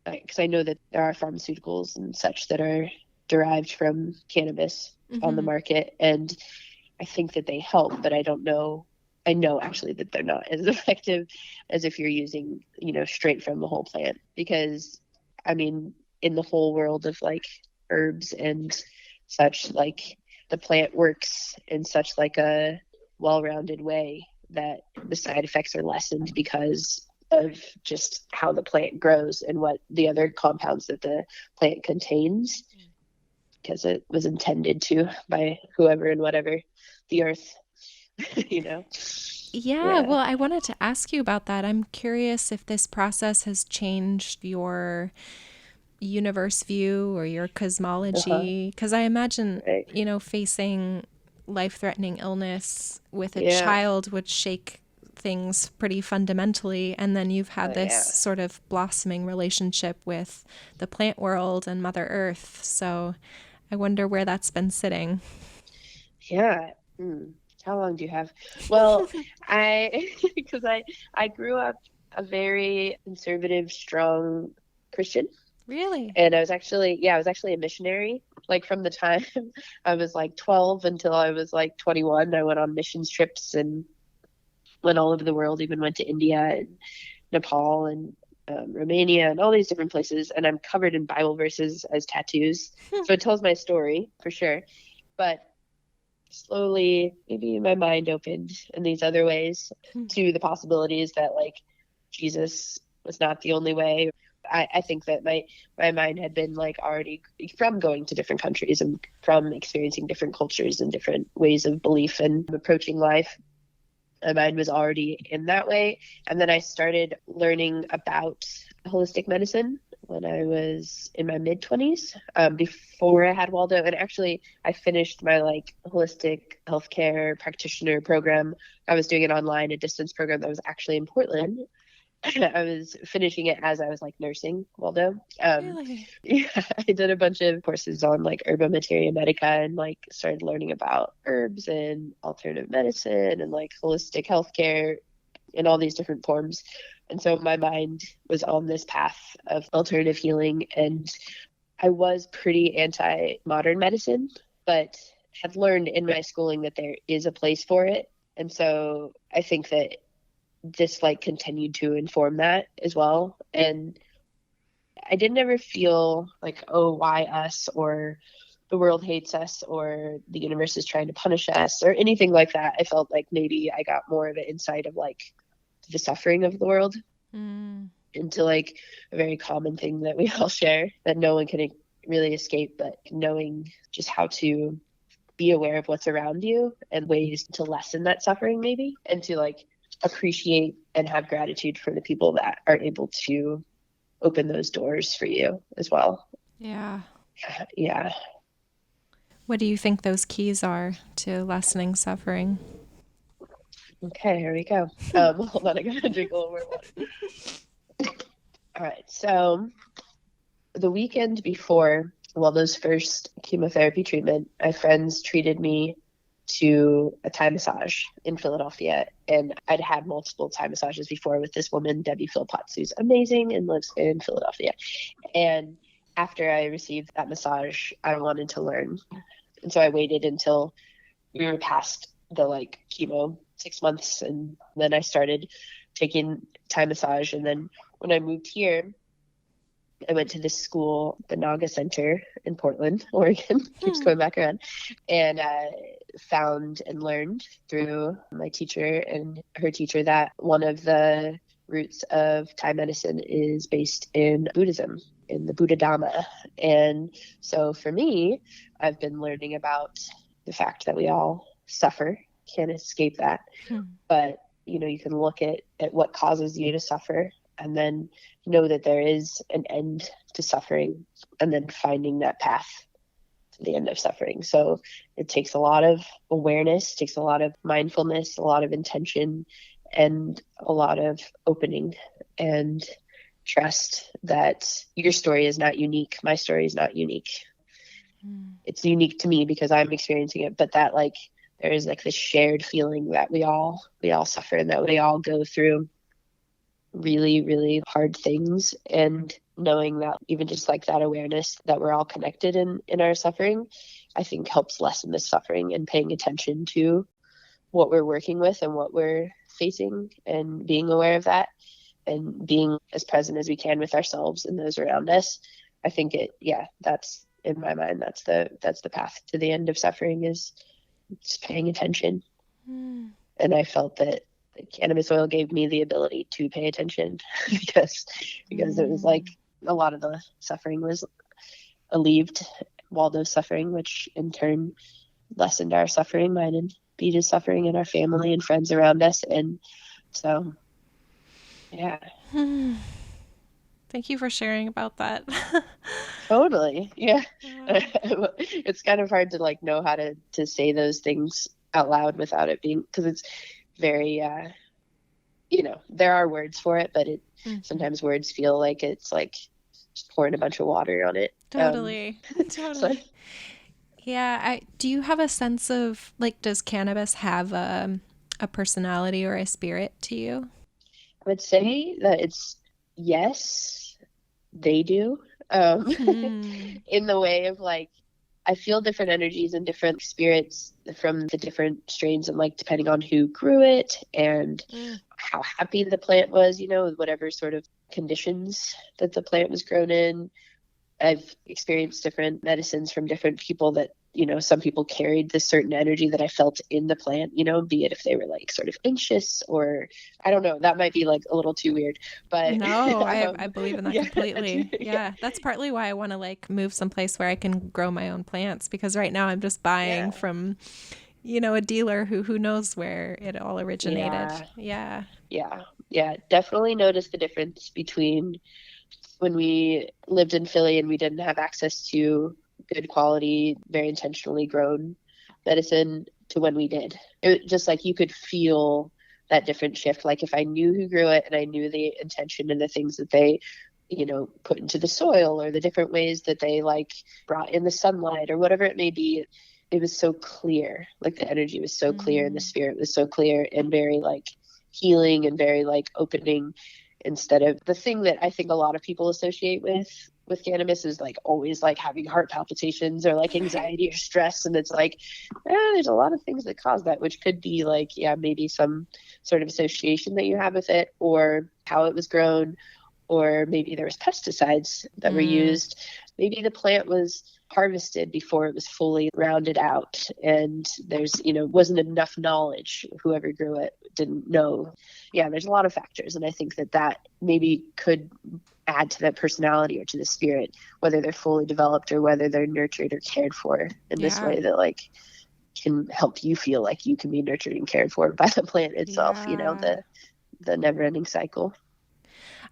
Because I know that there are pharmaceuticals and such that are derived from cannabis on the market. And I think that they help, but I don't know. I know actually that they're not as effective as if you're using, straight from the whole plant. Because, I mean, in the whole world of like herbs and such, like the plant works in such like a well-rounded way that the side effects are lessened because of just how the plant grows and what the other compounds that the plant contains, because it was intended to by whoever and whatever, the earth. Yeah, well, I wanted to ask you about that. I'm curious if this process has changed your universe view or your cosmology, because I imagine, facing life-threatening illness with a child would shake things pretty fundamentally, and then you've had this sort of blossoming relationship with the plant world and Mother Earth. So I wonder where that's been sitting. How long do you have? Well, because I grew up a very conservative, strong Christian. Really? And I was actually a missionary. Like from the time I was like 12 until I was like 21, I went on missions trips and went all over the world, even went to India and Nepal and Romania and all these different places. And I'm covered in Bible verses as tattoos. So it tells my story for sure. But slowly, maybe my mind opened in these other ways to the possibilities that like Jesus was not the only way. I think that my mind had been like already, from going to different countries and from experiencing different cultures and different ways of belief and approaching life. My mind was already in that way. And then I started learning about holistic medicine when I was in my mid-20s, before I had Waldo. And actually, I finished my like holistic healthcare practitioner program. I was doing it online, a distance program that was actually in Portland. I was finishing it as I was like nursing Waldo. Really? Yeah, I did a bunch of courses on like herba materia medica and like started learning about herbs and alternative medicine and like holistic healthcare in all these different forms. And so my mind was on this path of alternative healing, and I was pretty anti-modern medicine, but had learned in my schooling that there is a place for it. And so I think that this like continued to inform that as well. And I didn't ever feel like, oh, why us, or the world hates us, or the universe is trying to punish us, or anything like that. I felt like maybe I got more of an insight of like the suffering of the world into like a very common thing that we all share that no one can really escape, but knowing just how to be aware of what's around you and ways to lessen that suffering maybe, and to like appreciate and have gratitude for the people that are able to open those doors for you as well. Yeah. What do you think those keys are to lessening suffering? Okay, here we go. Hold on, I gotta drink a little more water. All right, so the weekend before Waldo's first chemotherapy treatment, my friends treated me to a Thai massage in Philadelphia. And I'd had multiple Thai massages before with this woman, Debbie Philpotts, who's amazing and lives in Philadelphia. And after I received that massage, I wanted to learn. And so I waited until we were past the like chemo 6 months. And then I started taking Thai massage. And then when I moved here, I went to this school, the Naga Center in Portland, Oregon, keeps going back around, and found and learned through my teacher and her teacher that one of the roots of Thai medicine is based in Buddhism, in the Buddha Dhamma. And so for me, I've been learning about the fact that we all suffer, can't escape that. But, you can look at what causes you to suffer and then know that there is an end to suffering, and then finding that path to the end of suffering. So it takes a lot of awareness, takes a lot of mindfulness, a lot of intention, and a lot of opening and trust that your story is not unique. My story is not unique. It's unique to me because I'm experiencing it, but that there is this shared feeling that we all suffer, and that we all go through really, really hard things. And knowing that even just that awareness that we're all connected in our suffering, I think helps lessen the suffering, and paying attention to what we're working with and what we're facing, and being aware of that, and being as present as we can with ourselves and those around us. I think that's, in my mind, that's the path to the end of suffering, is just paying attention. And I felt that cannabis oil gave me the ability to pay attention because it was a lot of the suffering was alleviated. Waldo's suffering, which in turn lessened our suffering, mine and Beej's suffering, and our family and friends around us. And so, yeah. Thank you for sharing about that. Totally. Yeah. It's kind of hard to know how to say those things out loud without it being, because it's very, there are words for it, but sometimes words feel like it's just pouring a bunch of water on it. Totally. Totally. So, yeah. Do you have a sense of does cannabis have a personality or a spirit to you? I would say that it's, yes, they do. In the way of I feel different energies and different spirits from the different strains, and depending on who grew it and how happy the plant was, with whatever sort of conditions that the plant was grown in. I've experienced different medicines from different people that, some people carried this certain energy that I felt in the plant, be it if they were sort of anxious, or I don't know, that might be a little too weird, but no, I believe in that completely. Yeah. That's partly why I want to move someplace where I can grow my own plants, because right now I'm just buying from, a dealer who knows where it all originated. Yeah. Definitely noticed the difference between when we lived in Philly and we didn't have access to good quality, very intentionally grown medicine, to when we did. It just you could feel that different shift. If I knew who grew it, and I knew the intention and the things that they, put into the soil, or the different ways that they brought in the sunlight, or whatever it may be, it was so clear. The energy was so clear, and the spirit was so clear, and very healing, and very opening, instead of the thing that I think a lot of people associate with cannabis is always having heart palpitations, or anxiety or stress. And it's there's a lot of things that cause that, which could be maybe some sort of association that you have with it, or how it was grown, or maybe there was pesticides that were used. Maybe the plant was harvested before it was fully rounded out, and there's wasn't enough knowledge. Whoever grew it didn't know. There's a lot of factors, and I think that maybe could add to that personality, or to the spirit, whether they're fully developed, or whether they're nurtured or cared for in this way that can help you feel like you can be nurtured and cared for by the plant itself. The never-ending cycle.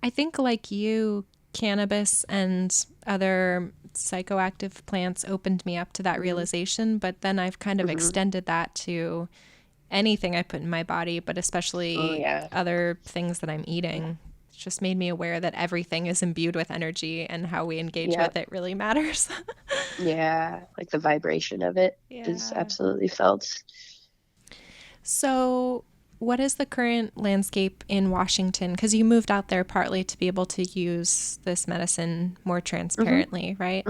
I think you, cannabis and other psychoactive plants opened me up to that realization, but then I've kind of extended that to anything I put in my body, but especially other things that I'm eating. It's just made me aware that everything is imbued with energy, and how we engage with it really matters. The vibration of it is absolutely felt. So what is the current landscape in Washington? Because you moved out there partly to be able to use this medicine more transparently, right?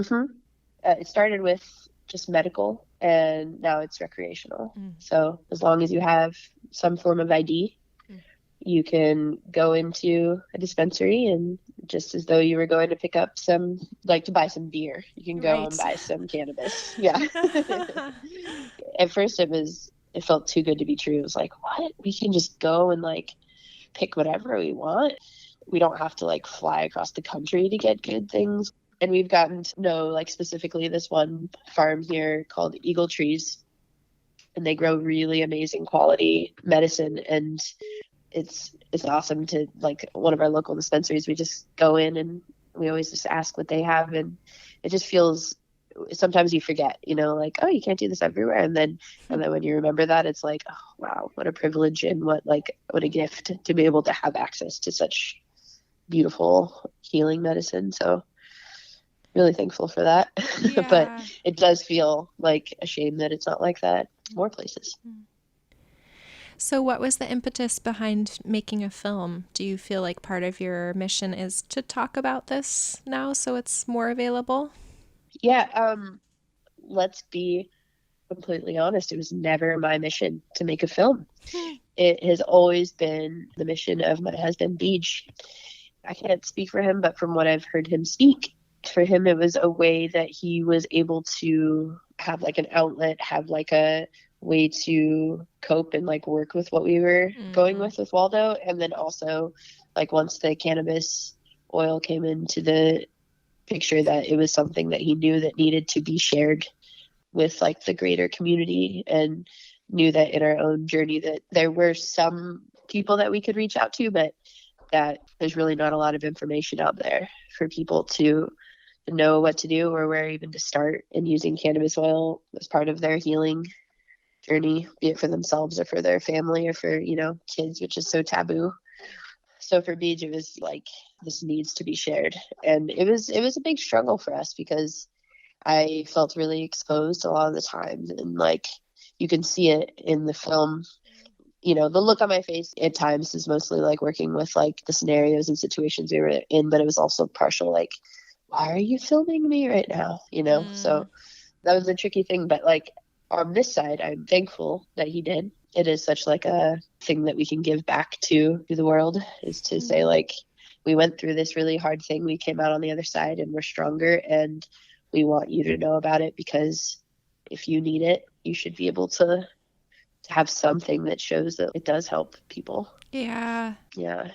It started with just medical, and now it's recreational. So as long as you have some form of ID, you can go into a dispensary and just as though you were going to pick up some, like to buy some beer. You can go Right. and buy some cannabis. Yeah. At first it felt too good to be true. It was like, what? We can just go and like pick whatever we want. We don't have to like fly across the country to get good things. And we've gotten to know like specifically this one farm here called Eagle Trees, and they grow really amazing quality medicine. And it's awesome to like one of our local dispensaries. We just go in and we always just ask what they have, and it just feels, sometimes you forget, like, oh, you can't do this everywhere, and then when you remember that, it's like, oh wow, what a privilege, and what a gift to be able to have access to such beautiful healing medicine. So really thankful for that. Yeah. But it does feel like a shame that it's not like that more places. So what was the impetus behind making a film? Do you feel like part of your mission is to talk about this now so it's more available? Yeah, let's be completely honest. It was never my mission to make a film. It has always been the mission of my husband, Beej. I can't speak for him, but from what I've heard him speak, for him, it was a way that he was able to have like an outlet, have like a way to cope and like work with what we were going with Waldo. And then also like once the cannabis oil came into the picture, that it was something that he knew that needed to be shared with like the greater community, and knew that in our own journey that there were some people that we could reach out to, but that there's really not a lot of information out there for people to know what to do or where even to start in using cannabis oil as part of their healing journey, be it for themselves or for their family or for, kids, which is so taboo. So for Beej, it was like, this needs to be shared. And it was a big struggle for us because I felt really exposed a lot of the time. And like, you can see it in the film. The look on my face at times is mostly like working with like the scenarios and situations we were in, but it was also partial like, why are you filming me right now? So that was a tricky thing. But like on this side, I'm thankful that he did. It is such like a thing that we can give back to the world, is to say like, we went through this really hard thing. We came out on the other side and we're stronger, and we want you to know about it, because if you need it, you should be able to have something that shows that it does help people. Yeah. Yeah.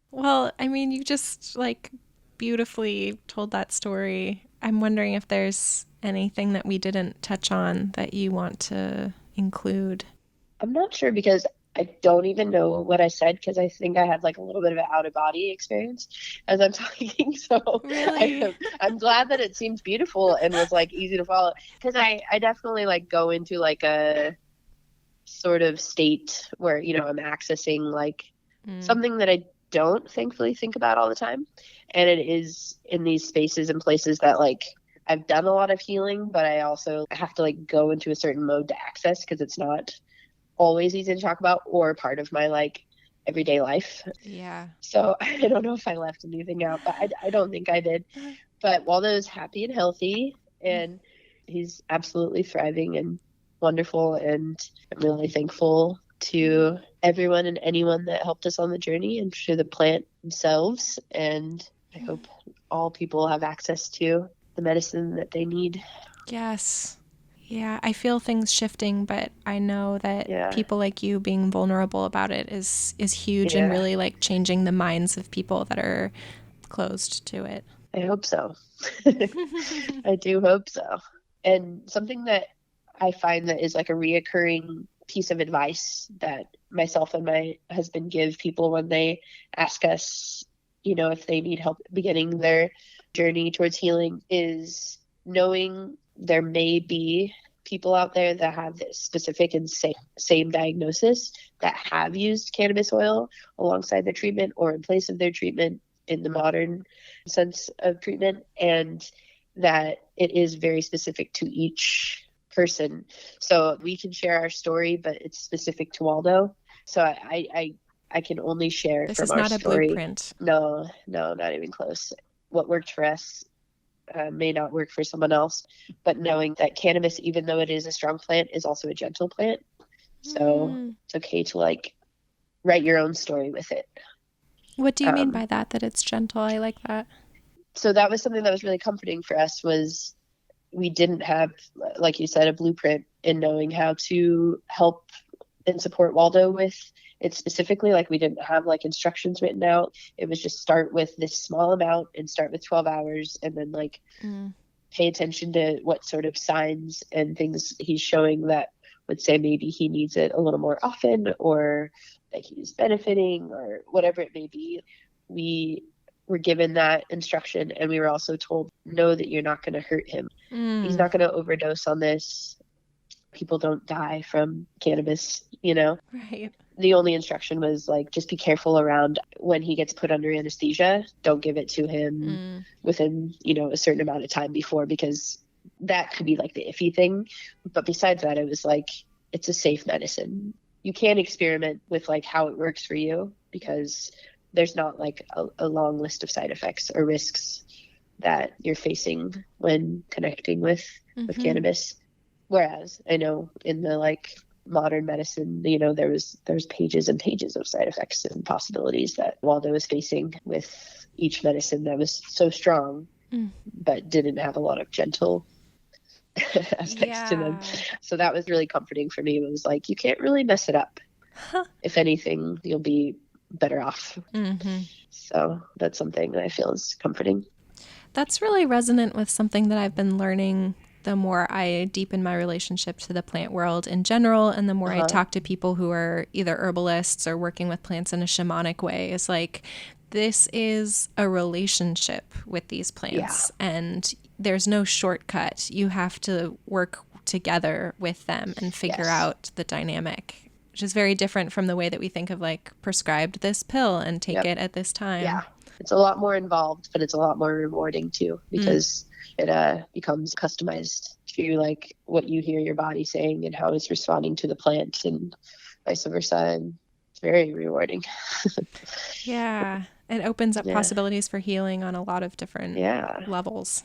Well, I mean, you just like beautifully told that story. I'm wondering if there's anything that we didn't touch on that you want to include. I'm not sure, because I don't even know what I said, because I think I had like a little bit of an out of body experience as I'm talking. So Really? I'm glad that it seemed beautiful and was like easy to follow, because I definitely like go into like a sort of state where, I'm accessing like something that I don't thankfully think about all the time. And it is in these spaces and places that like I've done a lot of healing, but I also have to like go into a certain mode to access, because it's not always easy to talk about or part of my like everyday life. Yeah. So I don't know if I left anything out, but I don't think I did. But Waldo is happy and healthy, and he's absolutely thriving and wonderful. And I'm really thankful to everyone and anyone that helped us on the journey, and to the plant themselves. And I hope all people have access to the medicine that they need. Yes. Yeah, I feel things shifting, but I know that people like you being vulnerable about it is huge, and really like changing the minds of people that are closed to it. I hope so. I do hope so. And something that I find that is like a reoccurring piece of advice that myself and my husband give people when they ask us, if they need help beginning their journey towards healing, is knowing there may be people out there that have this specific and same diagnosis, that have used cannabis oil alongside their treatment or in place of their treatment in the modern sense of treatment, and that it is very specific to each person. So we can share our story, but it's specific to Waldo. So I can only share this from is our not story. A blueprint. No, not even close. What worked for us may not work for someone else, but knowing that cannabis, even though it is a strong plant, is also a gentle plant. So it's okay to like write your own story with it. What do you mean by that it's gentle? I like that. So that was something that was really comforting for us, was we didn't have, like you said, a blueprint in knowing how to help and support Waldo with it specifically. Like we didn't have like instructions written out. It was just start with this small amount and start with 12 hours and then like pay attention to what sort of signs and things he's showing that would say maybe he needs it a little more often, or that he's benefiting, or whatever it may be. We were given that instruction, and we were also told, know that you're not going to hurt him. He's not going to overdose on this. People don't die from cannabis, you know? Right. The only instruction was like, just be careful around when he gets put under anesthesia. Don't give it to him within, you know, a certain amount of time before, because that could be like the iffy thing. But besides that, it was like, it's a safe medicine. You can experiment with like how it works for you, because there's not like a long list of side effects or risks that you're facing when connecting with cannabis. Whereas I know in the like modern medicine, you know, there's pages and pages of side effects and possibilities that Waldo was facing with each medicine that was so strong, but didn't have a lot of gentle aspects to them. So that was really comforting for me. It was like, you can't really mess it up. If anything, you'll be better off. So that's something that I feel is comforting. That's really resonant with something that I've been learning the more I deepen my relationship to the plant world in general, and the more I talk to people who are either herbalists or working with plants in a shamanic way. Is like, this is a relationship with these plants, and there's no shortcut. You have to work together with them and figure out the dynamic, which is very different from the way that we think of like prescribed this pill and take it at this time. Yeah. It's a lot more involved, but it's a lot more rewarding too, because it becomes customized to like what you hear your body saying and how it's responding to the plant, and vice versa. And it's very rewarding. Yeah. It opens up possibilities for healing on a lot of different levels.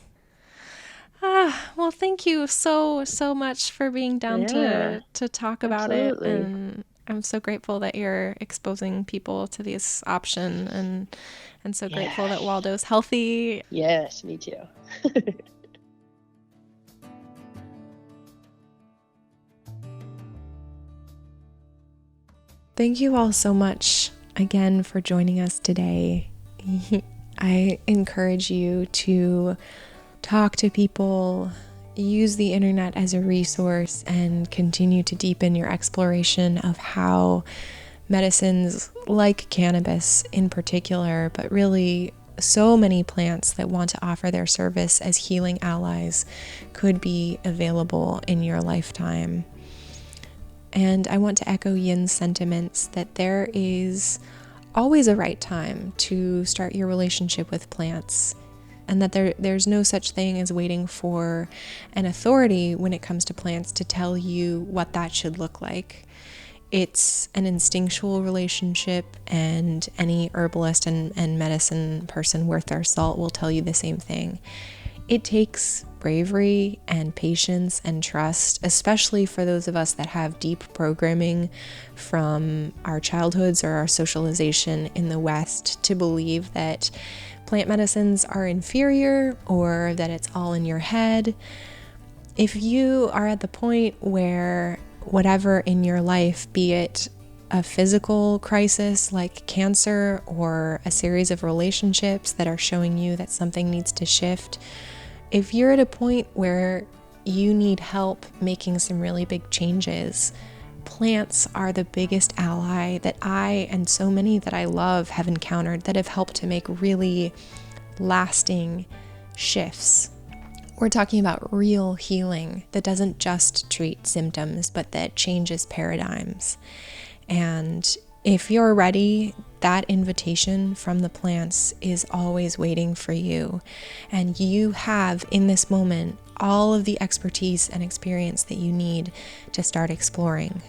Well, thank you so much for being down to talk about it. And I'm so grateful that you're exposing people to this option, and so grateful that Waldo's healthy. Yes, me too. Thank you all so much again for joining us today. I encourage you to talk to people, use the internet as a resource, and continue to deepen your exploration of how medicines like cannabis in particular, but really so many plants that want to offer their service as healing allies, could be available in your lifetime. And I want to echo Yin's sentiments that there is always a right time to start your relationship with plants, and that there's no such thing as waiting for an authority when it comes to plants to tell you what that should look like. It's an instinctual relationship, and any herbalist and medicine person worth their salt will tell you the same thing. It takes bravery and patience and trust, especially for those of us that have deep programming from our childhoods or our socialization in the West, to believe that plant medicines are inferior or that it's all in your head. If you are at the point where whatever in your life, be it a physical crisis like cancer or a series of relationships that are showing you that something needs to shift, if you're at a point where you need help making some really big changes, plants are the biggest ally that I and so many that I love have encountered that have helped to make really lasting shifts. We're talking about real healing that doesn't just treat symptoms, but that changes paradigms. And if you're ready, that invitation from the plants is always waiting for you. And you have, in this moment, all of the expertise and experience that you need to start exploring.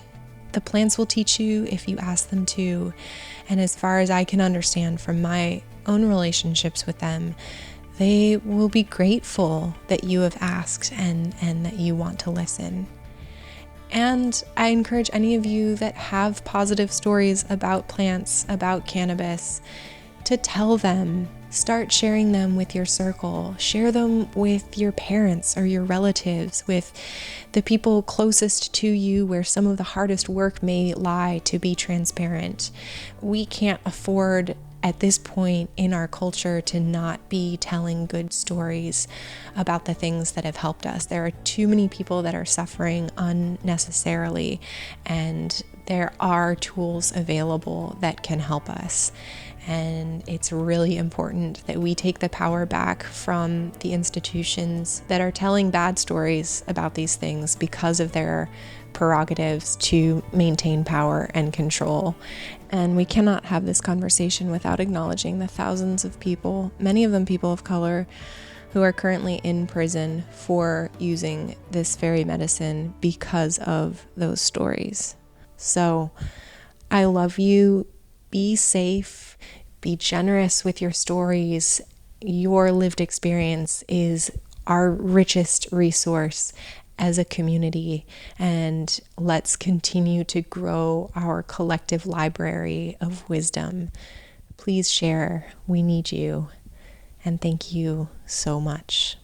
The plants will teach you if you ask them to. And as far as I can understand from my own relationships with them, they will be grateful that you have asked and that you want to listen. And I encourage any of you that have positive stories about plants, about cannabis, to tell them. Start sharing them with your circle. Share them with your parents or your relatives, with the people closest to you where some of the hardest work may lie, to be transparent. We can't afford at this point in our culture to not be telling good stories about the things that have helped us. There are too many people that are suffering unnecessarily, and there are tools available that can help us. And it's really important that we take the power back from the institutions that are telling bad stories about these things because of their prerogatives to maintain power and control. And we cannot have this conversation without acknowledging the thousands of people, many of them people of color, who are currently in prison for using this very medicine because of those stories. So I love you. Be safe. Be generous with your stories. Your lived experience is our richest resource as a community, and let's continue to grow our collective library of wisdom. Please share. We need you. And thank you so much.